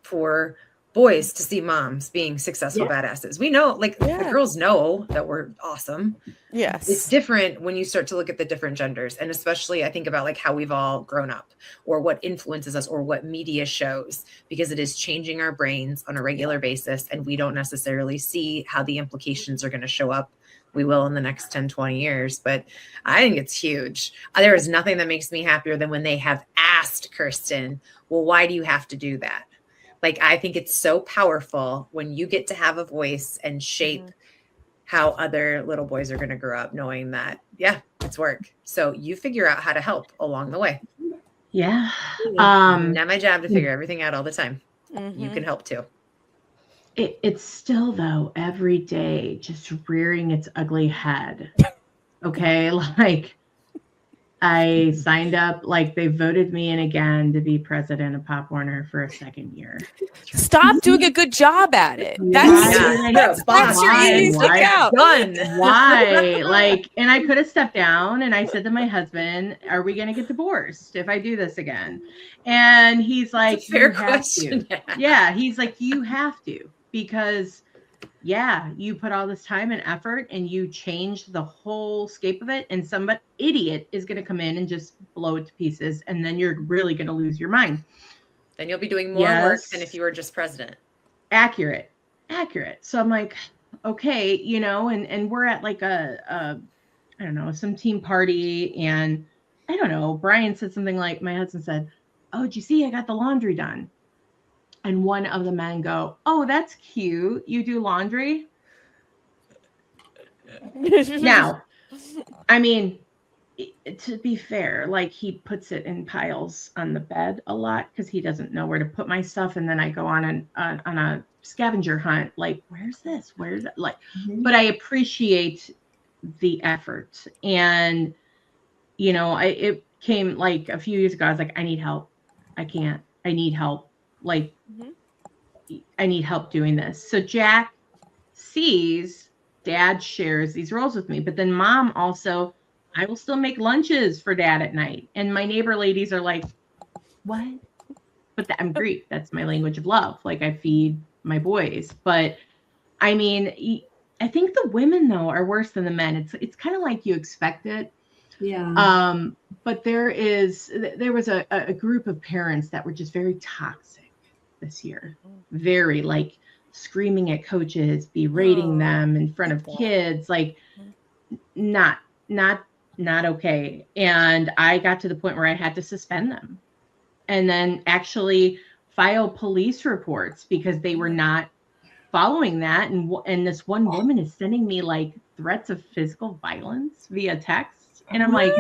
for boys to see moms being successful badasses. We know, the girls know that we're awesome. Yes. It's different when you start to look at the different genders. And especially I think about how we've all grown up or what influences us or what media shows, because it is changing our brains on a regular basis. And we don't necessarily see how the implications are going to show up. We will in the next 10, 20 years. But I think it's huge. There is nothing that makes me happier than when they have asked Kirsten, well, why do you have to do that? I think it's so powerful when you get to have a voice and shape how other little boys are going to grow up, knowing that, it's work. So you figure out how to help along the way. Yeah. Not my job to figure everything out all the time. Mm-hmm. You can help too. It's still, though, every day just rearing its ugly head. Okay. I signed up, they voted me in again to be president of Pop Warner for a second year. Stop doing a good job at it. That's your easy stick out. Done. Why? And I could have stepped down, and I said to my husband, are we going to get divorced if I do this again? And he's like, fair question. Yeah. He's like, you have to, because you put all this time and effort and you change the whole scape of it, and some idiot is going to come in and just blow it to pieces, and then you're really going to lose your mind. Then you'll be doing more work than if you were just president. Accurate. So I'm like, okay, and we're at I don't know, some team party, and I don't know, Brian said something like, my husband said, oh, did you see I got the laundry done? And one of the men go, oh, that's cute. You do laundry? Now, I mean, to be fair, he puts it in piles on the bed a lot because he doesn't know where to put my stuff. And then I go on a scavenger hunt. Where's this? Where's that? But I appreciate the effort. And, it came a few years ago. I was like, I need help. I can't. I need help. I need help doing this. So Jack sees Dad shares these roles with me, but then Mom also, I will still make lunches for Dad at night. And my neighbor ladies are like, what? But I'm Greek. That's my language of love. I feed my boys. But I mean, I think the women though are worse than the men. It's kind of like you expect it. Yeah. But there was a group of parents that were just very toxic this year, very screaming at coaches, berating them in front of kids, not okay. And I got to the point where I had to suspend them and then actually file police reports because they were not following that. And this one woman is sending me threats of physical violence via text. And I'm like,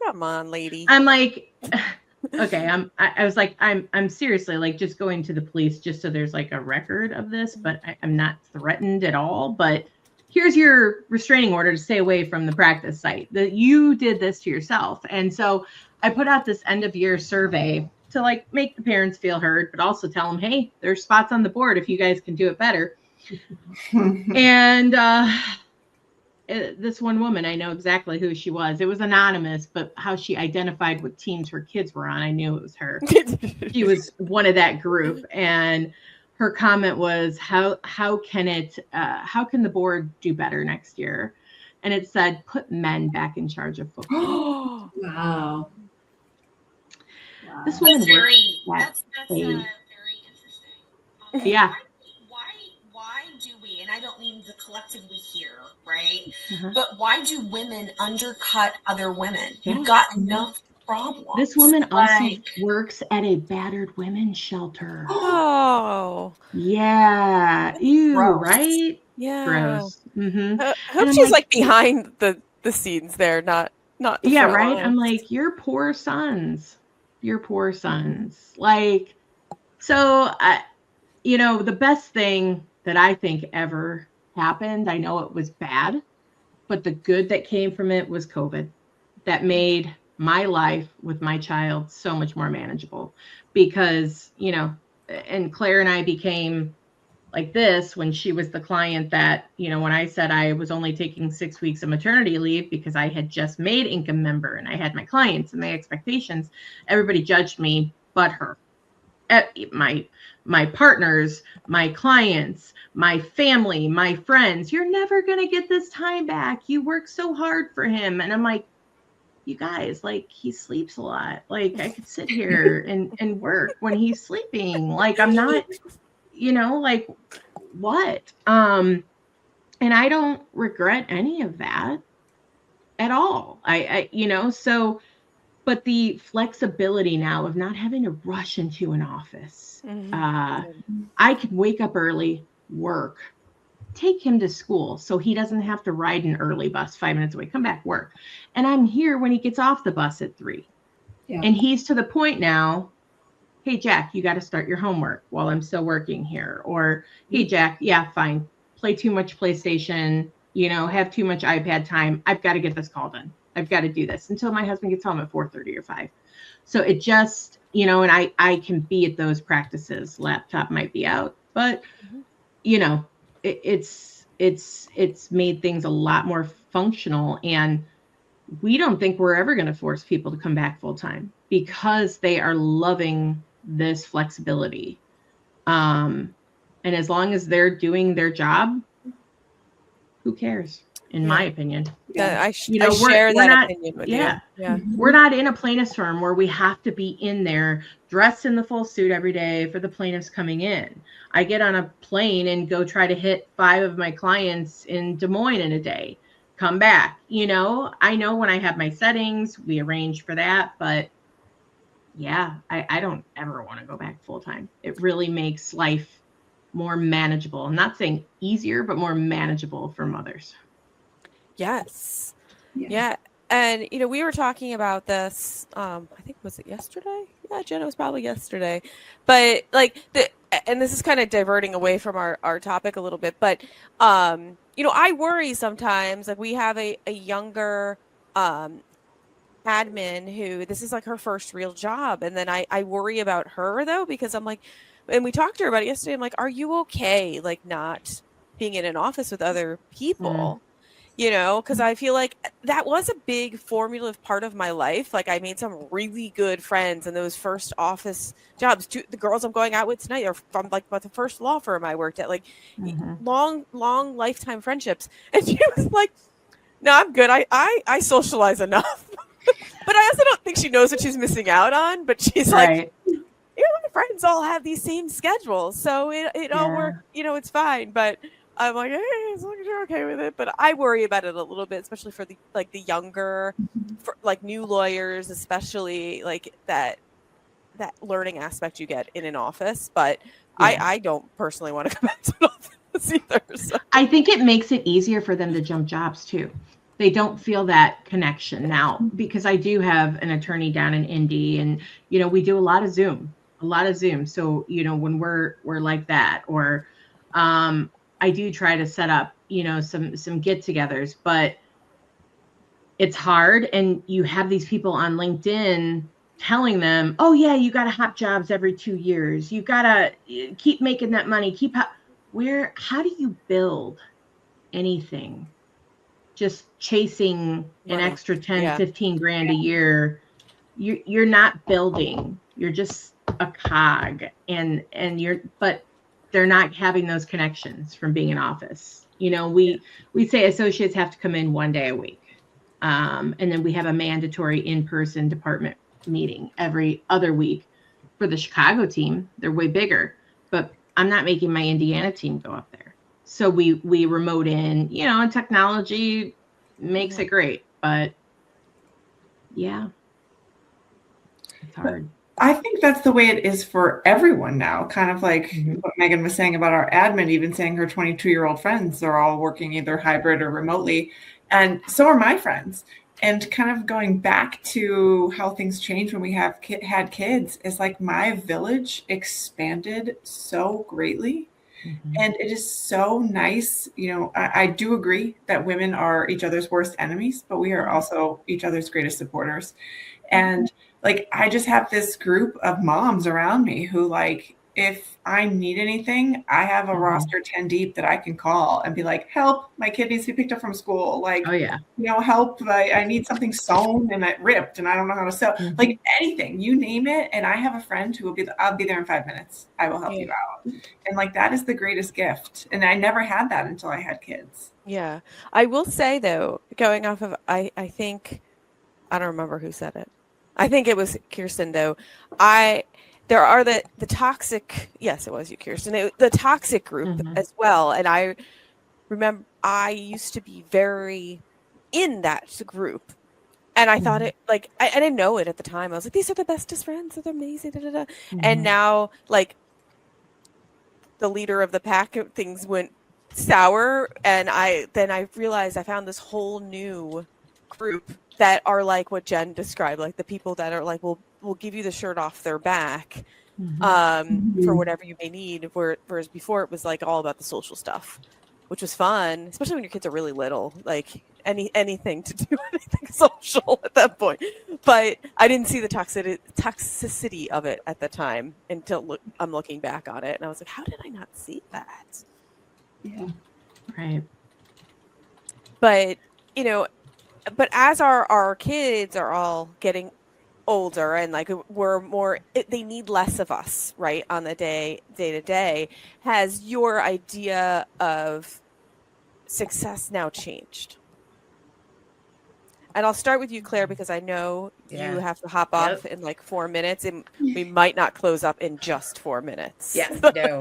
come on, lady. I'm like, okay, I was like, I'm seriously just going to the police just so there's a record of this, but I'm not threatened at all. But here's your restraining order to stay away from the practice site. That you did this to yourself. And so I put out this end of year survey to make the parents feel heard, but also tell them, hey, there's spots on the board if you guys can do it better. And this one woman, I know exactly who she was. It was anonymous, but how she identified what teams her kids were on, I knew it was her. She was one of that group, and her comment was, how can the board do better next year? And it said, put men back in charge of football. Wow. This woman that's very interesting. Yeah. Why do we, and I don't mean the collective we here, right? Uh-huh. But why do women undercut other women? Yeah. You've got enough problems. This woman also works at a battered women's shelter. Oh. Yeah. Ew, Gross. right? Yeah. Gross. Mm-hmm. I hope she's like behind the scenes there, not the yeah, front right. lines. I'm like, your poor sons. Like, so the best thing that I think ever happened, I know it was bad, but the good that came from it was COVID. That made my life with my child so much more manageable, because, and Claire and I became like this when she was the client that, when I said I was only taking 6 weeks of maternity leave because I had just made income member and I had my clients and my expectations, everybody judged me but her. My partners, my clients, my family, my friends, you're never going to get this time back. You work so hard for him. And I'm like, you guys, like, he sleeps a lot. Like, I could sit here and work when he's sleeping. Like, I'm not, like, what? And I don't regret any of that at all. But the flexibility now of not having to rush into an office. I can wake up early, work, take him to school so he doesn't have to ride an early bus 5 minutes away, come back, work. And I'm here when he gets off the bus at 3. Yeah. And he's to the point now, hey, Jack, you got to start your homework while I'm still working here. Or, hey, Jack, yeah, fine. Play too much PlayStation, have too much iPad time. I've got to get this call done. I've got to do this until my husband gets home at 4:30 or 5. So it just, and I can be at those practices. Laptop might be out, but, it's made things a lot more functional. And we don't think we're ever going to force people to come back full time because they are loving this flexibility. And as long as they're doing their job, who cares? In my opinion. Yeah, I share that opinion with you. Yeah. We're not in a plaintiff's firm where we have to be in there dressed in the full suit every day for the plaintiffs coming in. I get on a plane and go try to hit 5 of my clients in Des Moines in a day, come back. I know when I have my settings, we arrange for that, but yeah, I don't ever want to go back full time. It really makes life more manageable. I'm not saying easier, but more manageable for mothers. Yes. Yeah. And, we were talking about this, I think, was it yesterday? Yeah, Jen, it was probably yesterday. But and this is kind of diverting away from our topic a little bit, but, I worry sometimes, like, we have a younger admin who, this is like her first real job. And then I worry about her though, because I'm like, and we talked to her about it yesterday. I'm like, are you okay? Like, not being in an office with other people? Because I feel like that was a big formative part of my life. Like, I made some really good friends in those first office jobs. The girls I'm going out with tonight are from the first law firm I worked at, long lifetime friendships. And she was like, no, I'm good. I socialize enough. But I also don't think she knows what she's missing out on. But she's like, my friends all have these same schedules. So it all works, it's fine. But I'm like, hey, as long as you're okay with it. But I worry about it a little bit, especially for the younger, for new lawyers, especially that learning aspect you get in an office. But I don't personally want to come back to an office either. So. I think it makes it easier for them to jump jobs too. They don't feel that connection now, because I do have an attorney down in Indy, and we do a lot of Zoom. So when we're like that, or I do try to set up, some get-togethers, but it's hard. And you have these people on LinkedIn telling them, oh yeah, you got to hop jobs every 2 years. You got to keep making that money. How do you build anything just chasing an Money. extra 10, Yeah. 15 grand a year, you're not building. You're just a cog, and but they're not having those connections from being in office. You know, we say associates have to come in 1 day a week. And then we have a mandatory in-person department meeting every other week. For the Chicago team, they're way bigger, but I'm not making my Indiana team go up there. So we remote in, you know, and technology makes it great, but yeah, it's hard. I think that's the way it is for everyone now. Kind of like what Megan was saying about our admin, even saying her 22-year-old friends are all working either hybrid or remotely. And so are my friends. And kind of going back to how things change when we had kids, is like my village expanded so greatly. And it is so nice. You know, I do agree that women are each other's worst enemies, but we are also each other's greatest supporters. And like, I just have this group of moms around me who, like, if I need anything, I have a roster 10 deep that I can call and be like, help, my kid needs to be picked up from school. Like, you know, help, I need something sewn and it ripped and I don't know how to sew. Like, anything, you name it. And I have a friend who will I'll be there in 5 minutes. I will help you out. And like, that is the greatest gift. And I never had that until I had kids. Yeah. I will say though, going off of, I think, I don't remember who said it. I think it was Kirsten though. There are the toxic, yes, it was you, Kirsten, the toxic group as well. And I remember I used to be very in that group. And I thought it, like, I didn't know it at the time. I was like, these are the bestest friends. They're amazing. Da, da, da. And now, like, the leader of the pack, things went sour. And then I realized I found this whole new group that are like what Jen described, like the people that are like, we'll give you the shirt off their back for whatever you may need. Whereas before it was like all about the social stuff, which was fun, especially when your kids are really little, like anything to do anything social at that point. But I didn't see the toxicity of it at the time until I'm looking back on it. And I was like, how did I not see that? Yeah. Right. But, you know, but as our kids are all getting older and like we're more, they need less of us, right, on the day to day, has your idea of success now changed? And I'll start with you, Claire, because I know you have to hop off in like 4 minutes, and we might not close up in just 4 minutes. Yes, no,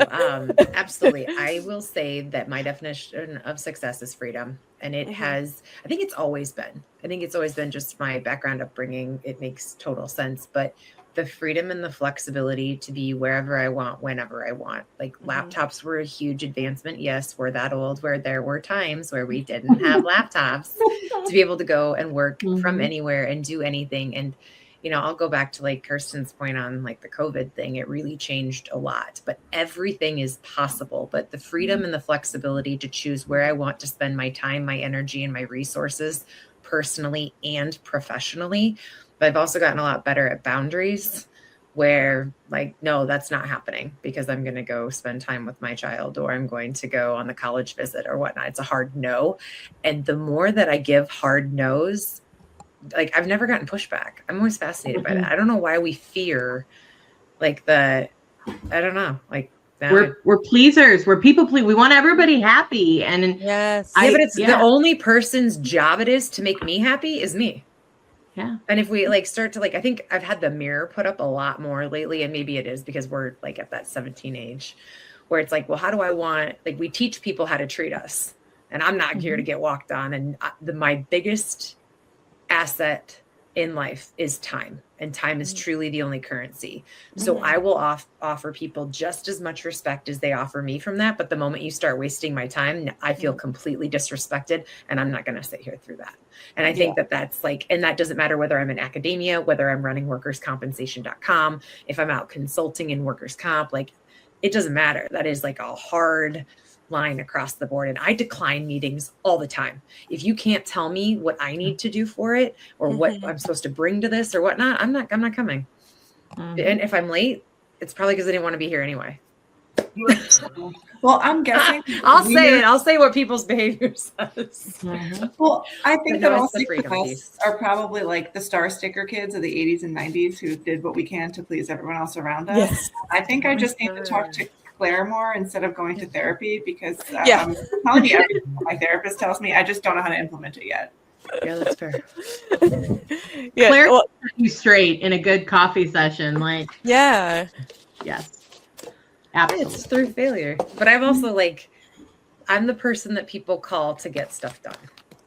absolutely. I will say that my definition of success is freedom. And it has, I think it's always been just my background upbringing. It makes total sense. But the freedom and the flexibility to be wherever I want, whenever I want. Like laptops were a huge advancement. Yes, we're that old where there were times where we didn't have laptops to be able to go and work from anywhere and do anything. And, you know, I'll go back to like Kirsten's point on like the COVID thing. It really changed a lot, but everything is possible. But the freedom and the flexibility to choose where I want to spend my time, my energy, and my resources personally and professionally. But I've also gotten a lot better at boundaries where like, no, that's not happening because I'm going to go spend time with my child or I'm going to go on the college visit or whatnot. It's a hard no. And the more that I give hard no's, like I've never gotten pushback. I'm always fascinated by that. I don't know why we fear like I don't know, like we're pleasers. We're people please. We want everybody happy. And yes, but it's the only person's job it is to make me happy is me. Yeah. And if we like start to like, I think I've had the mirror put up a lot more lately, and maybe it is because we're like at that 17 age where it's like, well, how do I want, like we teach people how to treat us and I'm not here to get walked on. And my biggest asset in life is time, and time is truly the only currency. So I will offer people just as much respect as they offer me from that. But the moment you start wasting my time, I feel completely disrespected, and I'm not going to sit here through that. And I think that that's like, and that doesn't matter whether I'm in academia, whether I'm running workerscompensation.com, if I'm out consulting in workers comp, like it doesn't matter. That is like a hard line across the board. And I decline meetings all the time. If you can't tell me what I need to do for it or what I'm supposed to bring to this or whatnot, I'm not coming. And if I'm late, it's probably because I didn't want to be here anyway. Well, I'm guessing. I'll say it. I'll say what people's behavior says. Well, I think that no, all it's the 6 freedom of us piece. are probably like the star sticker kids of the 80s and 90s who did what we can to please everyone else around us. Yes. I think I just need to talk to Claire more instead of going to therapy because Yeah. I'm telling you everything my therapist tells me. I just don't know how to implement it yet. Yeah, that's fair. Yeah. Claire Well, set you straight in a good coffee session. Like, yeah. yes. Absolutely. It's through failure. But I'm also like, I'm the person that people call to get stuff done.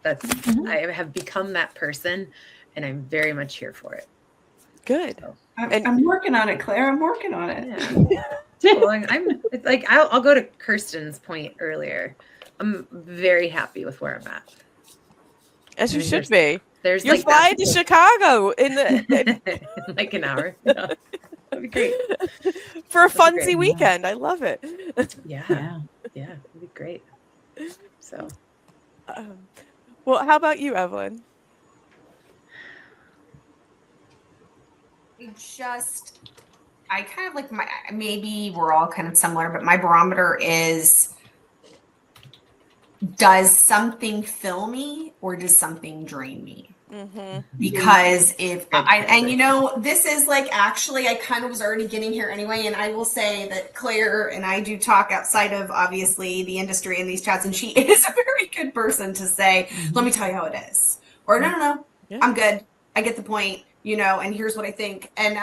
That's I have become that person, and I'm very much here for it. Good. So, I'm working on it, Claire. I'm working on it. yeah. Well, I'm it's like I'll go to Kirsten's point earlier. I'm very happy with where I'm at. As you I mean, should be. There's You're like flying to Chicago in the like an hour. Yeah. That'd be great. for a That'd be funsy great. weekend. I love it. Yeah. Yeah. It'd be great. So Well, how about you, Evelyn? I kind of like maybe we're all kind of similar, but my barometer is, does something fill me or does something drain me? Because if this is like, actually, I kind of was already getting here anyway. And I will say that Claire and I do talk outside of obviously the industry and these chats, and she is a very good person to say, let me tell you how it is. Or no, Yeah. I'm good. I get the point, and here's what I think. And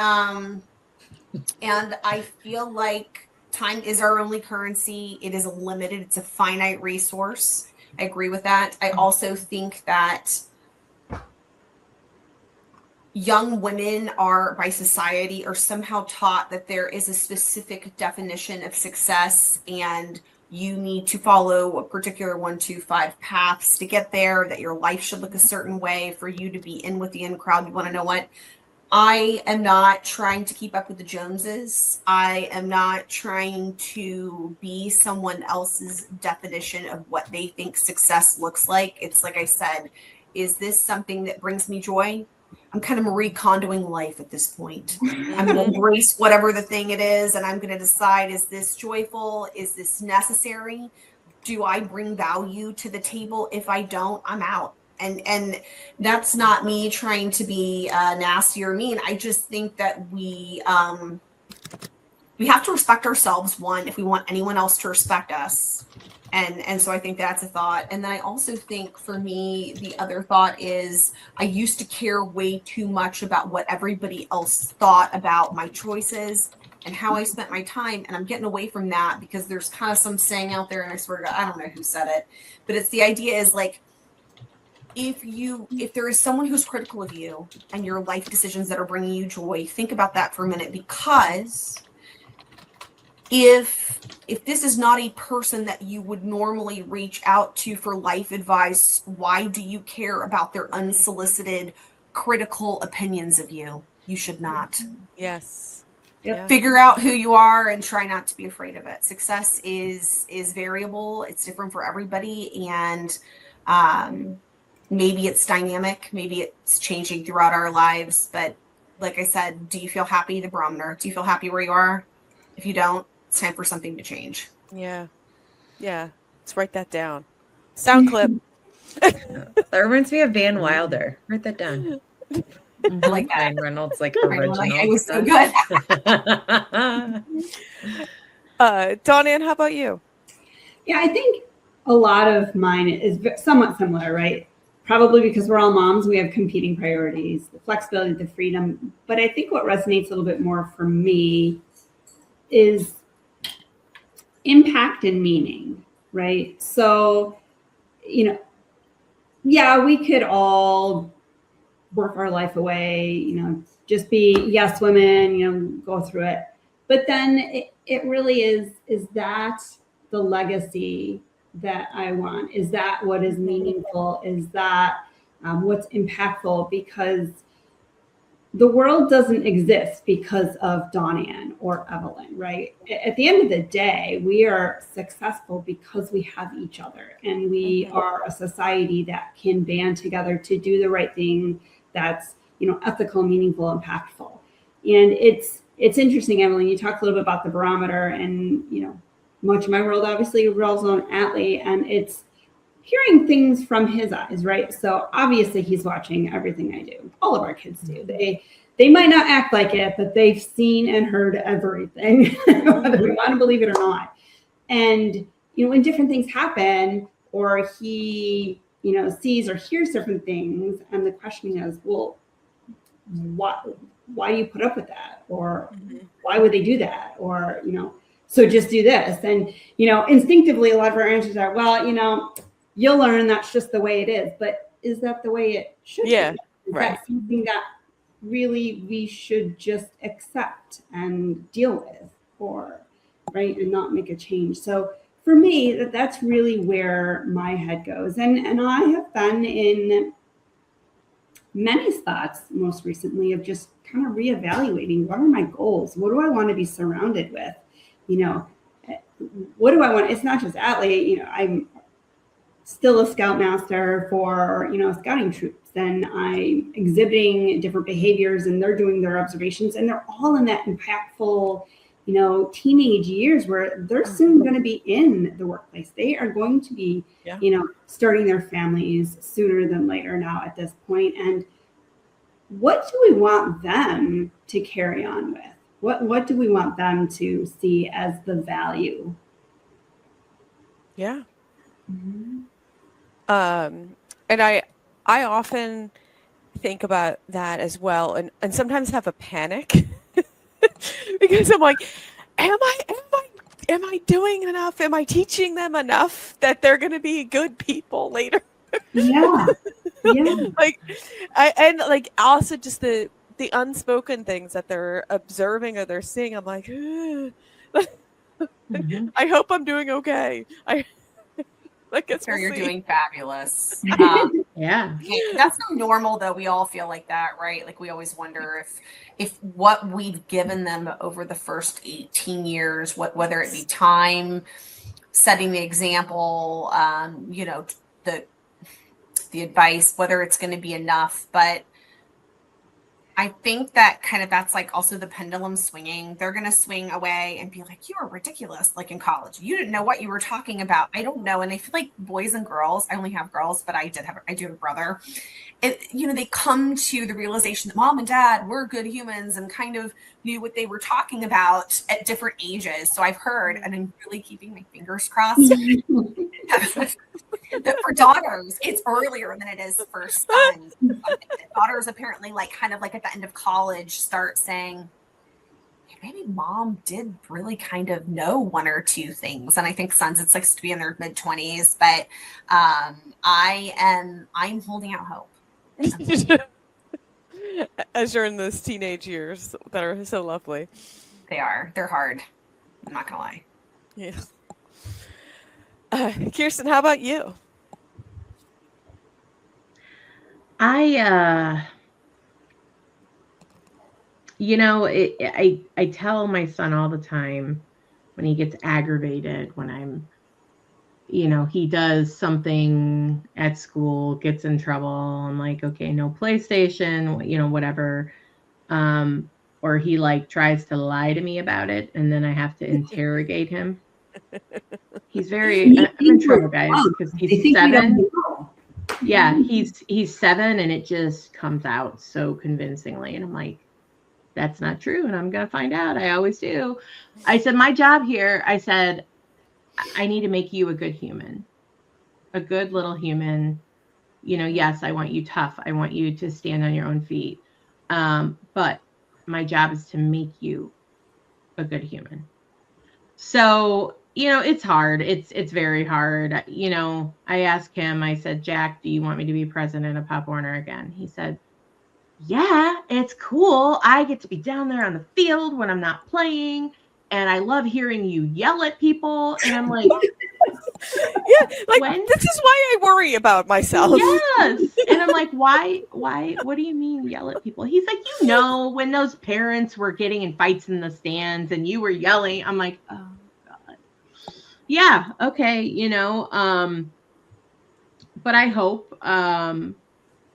I feel like time is our only currency. It is limited. It's a finite resource. I agree with that. I also think that young women by society are somehow taught that there is a specific definition of success and you need to follow a particular 1, 2, 5 paths to get there, that your life should look a certain way for you to be in with the in crowd. You want to know what? I am not trying to keep up with the Joneses. I am not trying to be someone else's definition of what they think success looks like. It's like I said, is this something that brings me joy? I'm kind of Marie Kondoing life at this point. I'm going to embrace whatever the thing it is, and I'm going to decide, is this joyful? Is this necessary? Do I bring value to the table? If I don't, I'm out. And that's not me trying to be nasty or mean. I just think that we have to respect ourselves, one, if we want anyone else to respect us. And so I think that's a thought. And then I also think for me, the other thought is I used to care way too much about what everybody else thought about my choices and how I spent my time. And I'm getting away from that because there's kind of some saying out there, and I swear to God, I don't know who said it, but it's the idea is like, if there is someone who's critical of you and your life decisions that are bringing you joy, think about that for a minute, because if this is not a person that you would normally reach out to for life advice, why do you care about their unsolicited critical opinions of you? You should not. Yes. Yep. Figure out who you are and try not to be afraid of it. Success is variable. It's different for everybody. And maybe it's dynamic. Maybe it's changing throughout our lives. But like I said, do you feel happy? The barometer. Do you feel happy where you are? If you don't, it's time for something to change. Yeah. Let's write that down. Sound clip. that reminds me of Van Wilder. Write that down. I like that. Ryan Reynolds, like I original. it was so good. Dawn Ann, how about you? Yeah, I think a lot of mine is somewhat similar, right? Probably because we're all moms, we have competing priorities, the flexibility, the freedom. But I think what resonates a little bit more for me is impact and meaning, right? So, yeah, we could all work our life away, just be yes women, go through it. But then it really is that the legacy that I want? Is that what is meaningful? Is that what's impactful? Because the world doesn't exist because of Dawn Ann or Evelyn, right? At the end of the day, we are successful because we have each other, and we are a society that can band together to do the right thing that's, ethical, meaningful, impactful. And it's interesting, Evelyn, you talked a little bit about the barometer, and, much of my world obviously revolves on Atlee, and it's hearing things from his eyes, right? So obviously he's watching everything I do. All of our kids do. They might not act like it, but they've seen and heard everything, whether we want to believe it or not. And, when different things happen, or he, sees or hears different things, and the question is, well, why do you put up with that? Or why would they do that? Or, so just do this. And, instinctively, a lot of our answers are, well, you'll learn, that's just the way it is. But is that the way it should be? Is that something that really we should just accept and deal with, or right, and not make a change? So for me, that's really where my head goes. And I have been in many spots most recently of just kind of reevaluating, what are my goals? What do I want to be surrounded with? What do I want? It's not just Atlee, I'm still a scoutmaster for, scouting troops, and I'm exhibiting different behaviors, and they're doing their observations, and they're all in that impactful, teenage years where they're soon going to be in the workplace. They are going to be, starting their families sooner than later now at this point. And what do we want them to carry on with? What do we want them to see as the value? Yeah. And I often think about that as well, and sometimes have a panic because I'm like, am I doing enough? Am I teaching them enough that they're going to be good people later? Yeah. Also just the unspoken things that they're observing or they're seeing. I'm like, I hope I'm doing okay. Sure, you're doing fabulous. Yeah. That's so normal, though. We all feel like that, right? Like, we always wonder if what we've given them over the first 18 years, whether it be time, setting the example, the advice, whether it's going to be enough. But I think that that's like also the pendulum swinging. They're going to swing away and be like, you are ridiculous. Like in college, you didn't know what you were talking about. I don't know. And I feel like boys and girls, I only have girls, but I do have a brother. They come to the realization that mom and dad were good humans and kind of knew what they were talking about at different ages. So I've heard, and I'm really keeping my fingers crossed, that for daughters, it's earlier than it is for sons. Daughters apparently kind of at the end of college start saying, hey, maybe mom did really kind of know one or two things. And I think sons, it's to be in their mid-20s, but I'm holding out hope. As you're in those teenage years that are so lovely. They're hard. I'm not gonna lie. Yeah. Kirsten, how about you? I tell my son all the time when he gets aggravated, when I'm, he does something at school, gets in trouble. I'm like, okay, no PlayStation, whatever. Or he tries to lie to me about it, and then I have to interrogate him. He's I'm in trouble, guys, because he's 7. Yeah, he's 7, and it just comes out so convincingly. And I'm like, that's not true. And I'm going to find out. I always do. I said, my job here, I said, I need to make you a good human, a good little human. Yes, I want you tough. I want you to stand on your own feet. But my job is to make you a good human. So, it's hard. It's very hard. I asked him, I said, Jack, do you want me to be president of Pop Warner again? He said, yeah, it's cool. I get to be down there on the field when I'm not playing. And I love hearing you yell at people. And I'm like, yeah, this is why I worry about myself. Yes. And I'm like, why, what do you mean yell at people? He's like, when those parents were getting in fights in the stands and you were yelling, I'm like, oh God. Yeah. Okay. But I hope,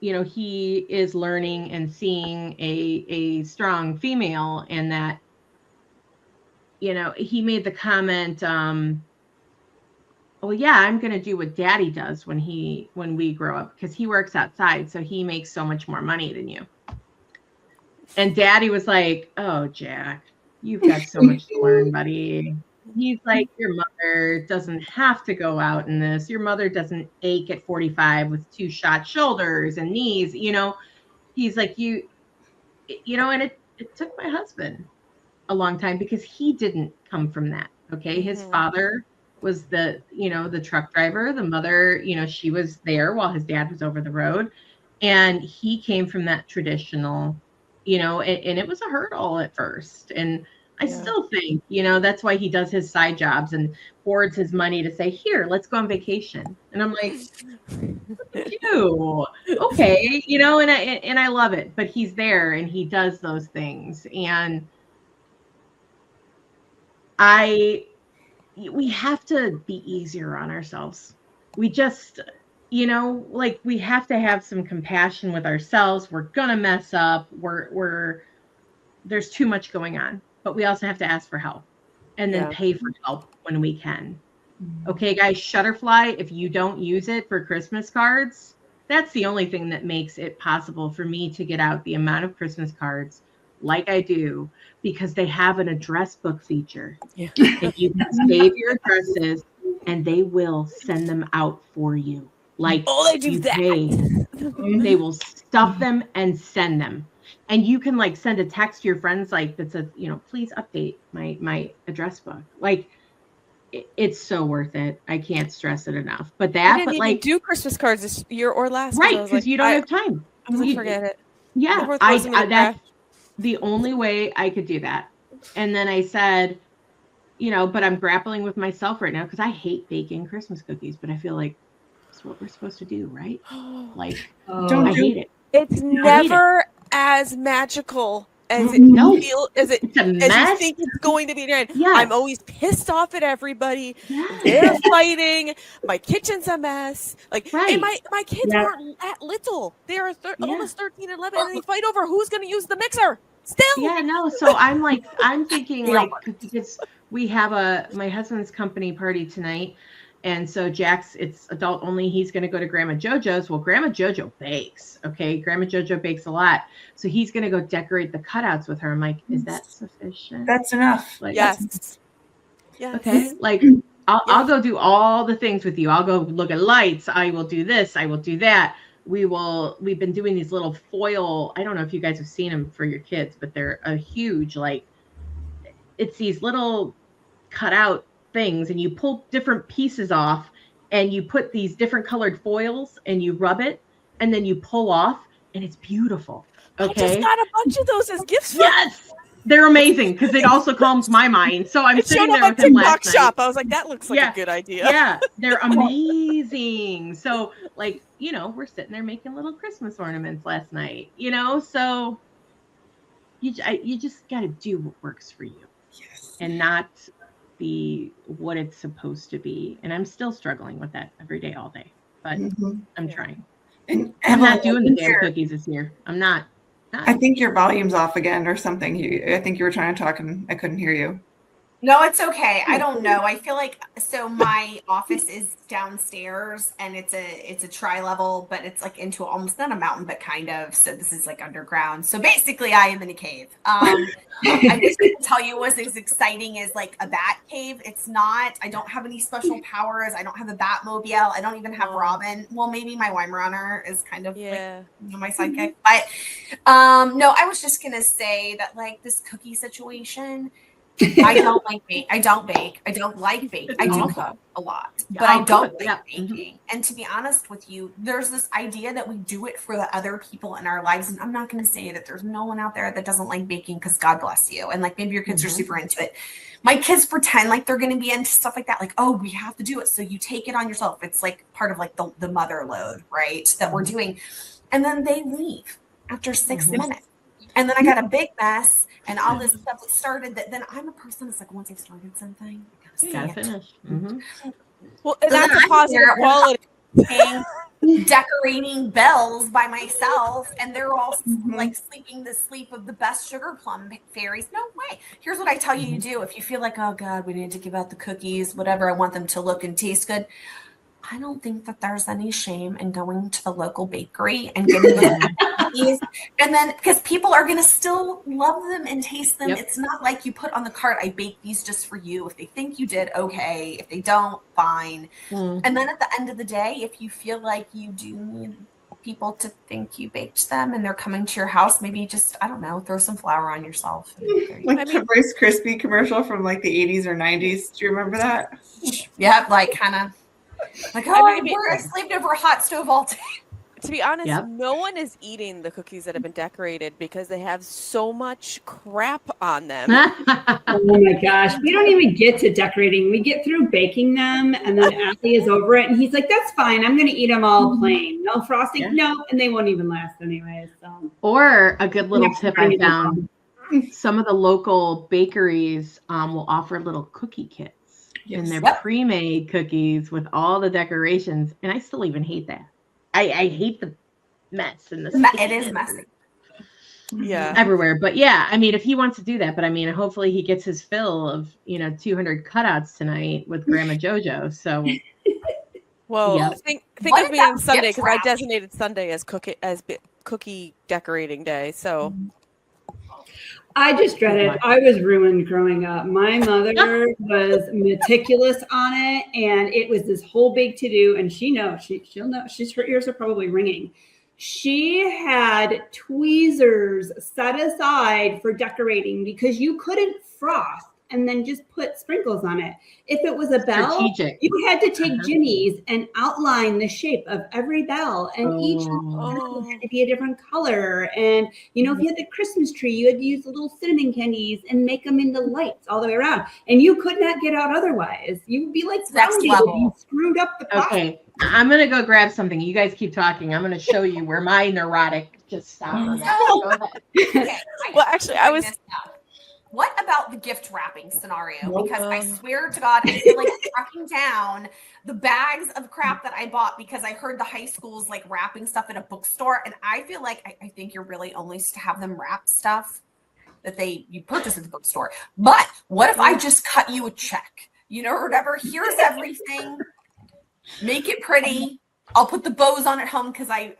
he is learning and seeing a strong female, and that, he made the comment, well, yeah, I'm going to do what daddy does when we grow up, because he works outside. So he makes so much more money than you. And daddy was like, oh, Jack, you've got so much to learn, buddy. He's like, your mother doesn't have to go out in this. Your mother doesn't ache at 45 with 2 shot shoulders and knees. He's like, and it took my husband a long time because he didn't come from that. Okay. Mm-hmm. His father was the truck driver. The mother, she was there while his dad was over the road. And he came from that traditional, and it was a hurdle at first. And I still think, that's why he does his side jobs and hoards his money to say, here, let's go on vacation. And I'm like, you okay, and I love it, but he's there and he does those things. And we have to be easier on ourselves. We just, we have to have some compassion with ourselves. We're gonna mess up. There's too much going on. But we also have to ask for help and then pay for help when we can. Okay, guys, Shutterfly, if you don't use it for Christmas cards, that's the only thing that makes it possible for me to get out the amount of Christmas cards like I do, because they have an address book feature. Yeah. And you can save your addresses and they will send them out for you. Like, they do that. They will stuff them and send them. And you can send a text to your friends that says, please update my address book. It's so worth it. I can't stress it enough. But even do Christmas cards this year or last. Right, because you don't have time. Forget it. Yeah, that's the only way I could do that. And then I said, but I'm grappling with myself right now because I hate baking Christmas cookies, but I feel like it's what we're supposed to do, right? I hate it. It's never as magical as you think it's going to be. Yes. I'm always pissed off at everybody. Yes. They're fighting. My kitchen's a mess. And my kids aren't that little. They are almost 13 and 11, and they fight over who's going to use the mixer. Still. Yeah, no. So I'm thinking because we have my husband's company party tonight. And so Jack's, it's adult only. He's going to go to Grandma JoJo's. Well, Grandma JoJo bakes. Okay. Grandma JoJo bakes a lot. So he's going to go decorate the cutouts with her. I'm like, is that sufficient? That's enough. Yes. Okay. I'll go do all the things with you. I'll go look at lights. I will do this. I will do that. We've been doing these little foil. I don't know if you guys have seen them for your kids, but they're a huge, it's these little cutout things, and you pull different pieces off and you put these different colored foils and you rub it and then you pull off, and it's beautiful. Okay. I just got a bunch of those as gifts. Yes. They're amazing because it also calms my mind. So I'm sitting there with him last night. Shop. I was like, that looks like a good idea. Yeah, they're amazing. So we're sitting there making little Christmas ornaments last night, so you just got to do what works for you. Yes. And not be what it's supposed to be. And I'm still struggling with that every day, all day, but I'm trying. And I'm not doing the damn cookies this year. I'm not. I think your volume's off again or something. I think you were trying to talk and I couldn't hear you. No, it's okay. I don't know. I feel like, so my office is downstairs and it's a tri-level, but it's into almost not a mountain, but kind of. So this is underground. So basically I am in a cave. I just can tell you what's as exciting as a bat cave. It's not. I don't have any special powers. I don't have a Batmobile. I don't even have Robin. Well, maybe my Weimaraner is kind of my sidekick. But no, I was just going to say that this cookie situation, I don't bake. I don't like baking. I do cook a lot, but I don't like baking. And to be honest with you, there's this idea that we do it for the other people in our lives. And I'm not going to say that there's no one out there that doesn't like baking, because God bless you. And maybe your kids are super into it. My kids pretend they're going to be into stuff like that. We have to do it. So you take it on yourself. It's part of the mother load, right? That we're doing. And then they leave after 6 minutes. And then I got a big mess. And all this stuff that started, that then I'm a person that's once I've started something, I gotta finish. Well, and that's a positive quality. decorating bells by myself, and they're all like sleeping the sleep of the best sugar plum fairies. No way. Here's what I tell you do. If you feel like, oh God, we need to give out the cookies, whatever, I want them to look and taste good. I don't think that there's any shame in going to the local bakery and getting the cookies. And then, because people are going to still love them and taste them. Yep. It's not like you put on the cart, I bake these just for you. If they think you did, okay. If they don't, fine. And then at the end of the day, if you feel like you do need people to think you baked them and they're coming to your house, maybe just, I don't know, throw some flour on yourself. Like the Rice Krispie commercial from like the 80s or 90s. Do you remember that? Yeah, like kind of. Like, oh, I slaved over a hot stove all day. To be honest, no one is eating the cookies that have been decorated because they have so much crap on them. Oh my gosh. We don't even get to decorating. We get through baking them, and then Allie is over it, and he's like, that's fine. I'm going to eat them all plain. No frosting. Yeah. No, and they won't even last anyway. So. Or a good little tip I found, some of the local bakeries will offer little cookie kits. And they're pre-made cookies with all the decorations, and I still even hate that. I hate the mess and the it is messy. Yeah, everywhere. But yeah, I mean, if he wants to do that, but I mean, hopefully he gets his fill of 200 cutouts tonight with Grandma JoJo. So, well, think of me on Sunday because I designated Sunday as cookie decorating day. So. I just dread it. I was ruined growing up. My mother was meticulous on it, and it was this whole big to-do, and she'll know. Her ears are probably ringing. She had tweezers set aside for decorating because you couldn't frost and then just put sprinkles on it. If it was a bell, you had to take jimmies and outline the shape of every bell, and each had to be a different color. And if you had the Christmas tree, you had to use the little cinnamon candies and make them into lights all the way around. And you could not get out otherwise. You would be like next level. You screwed up the process. Okay, I'm gonna go grab something. You guys keep talking. I'm gonna show you where my neurotic just stopped. Okay. Well, actually, I was. What about the gift wrapping scenario? Because I swear to God, I feel like tracking down the bags of crap that I bought because I heard the high schools like wrapping stuff at a bookstore. And I feel like I think you're really only to have them wrap stuff that you purchase at the bookstore. But what if I just cut you a check? Or whatever. Here's everything. Make it pretty. I'll put the bows on at home because I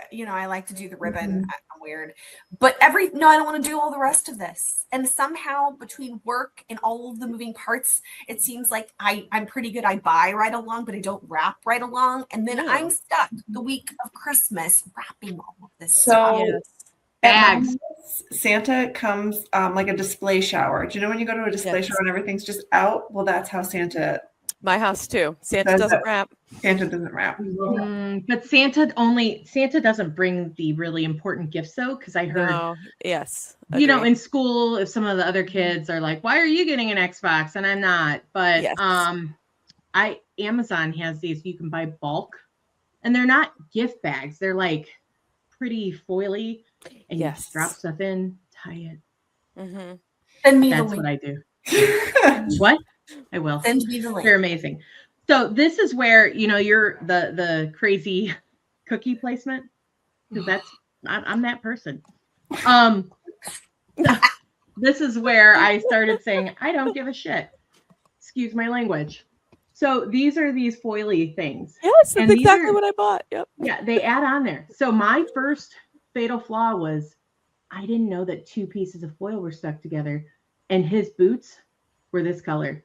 like to do the ribbon. I'm weird. But I don't want to do all the rest of this. And somehow between work and all of the moving parts, it seems like I'm pretty good. I buy right along, but I don't wrap right along. And then I'm stuck the week of Christmas wrapping all of this stuff. Bags. Santa comes like a display shower. Do you know when you go to a display shower and everything's just out? Well, that's how Santa. My house too. Santa doesn't wrap. Santa doesn't wrap. But Santa doesn't bring the really important gifts though, because I heard. No. Yes. In school, if some of the other kids are like, "Why are you getting an Xbox?" and I'm not, but Amazon has these. You can buy bulk, and they're not gift bags. They're like pretty foily, and you just drop stuff in, tie it. Mm-hmm. That's what I do. What? I will. Send me the link. They're amazing. So this is where you're the crazy cookie placement, because I'm that person. This is where I started saying I don't give a shit. Excuse my language. So these are these foily things. Yes, that's exactly what I bought. Yep. Yeah, they add on there. So my first fatal flaw was I didn't know that two pieces of foil were stuck together, and his boots were this color.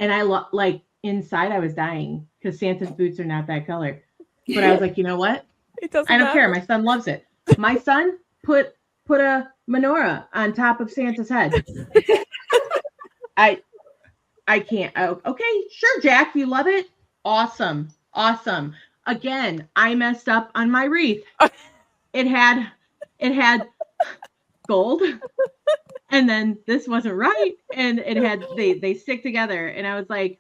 And I inside I was dying because Santa's boots are not that color. But I was like, you know what? It doesn't I don't matter. care. My son loves it. My son put a menorah on top of Santa's head. I can't. Okay, sure, Jack. You love it? Awesome. Again, I messed up on my wreath. It had gold. And then this wasn't right. And it had, they stick together. And I was like,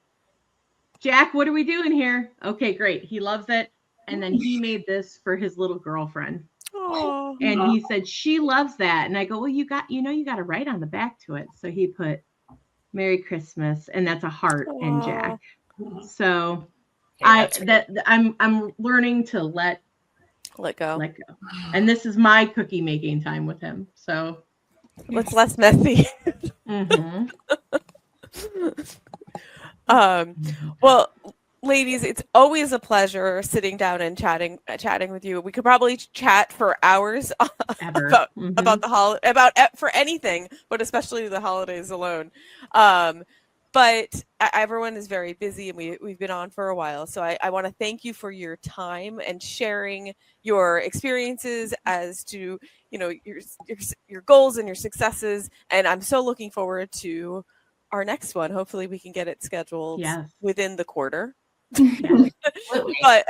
Jack, what are we doing here? Okay, great. He loves it. And then he made this for his little girlfriend. Oh, and he said, she loves that. And I go, well, you got to write on the back to it. So he put Merry Christmas, and that's a heart and Jack. So I'm learning to let Let go. Let go. And this is my cookie making time with him. So It's less messy. mhm. Well, ladies, it's always a pleasure sitting down and chatting with you. We could probably chat for hours Ever. about the for anything, but especially the holidays alone. But everyone is very busy, and we've been on for a while. So I want to thank you for your time and sharing your experiences as to, you know, your goals and your successes. And I'm so looking forward to our next one. Hopefully we can get it scheduled within the quarter. But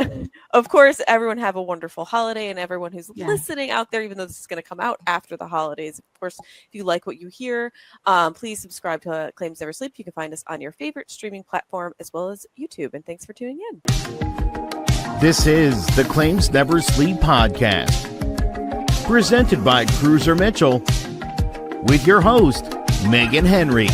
of course, everyone have a wonderful holiday, and everyone who's listening out there, even though this is going to come out after the holidays, of course, if you like what you hear, please subscribe to Claims Never Sleep. You can find us on your favorite streaming platform as well as YouTube. And thanks for tuning in. This is the Claims Never Sleep podcast, presented by Cruiser Mitchell, with your host, Meghan Henry.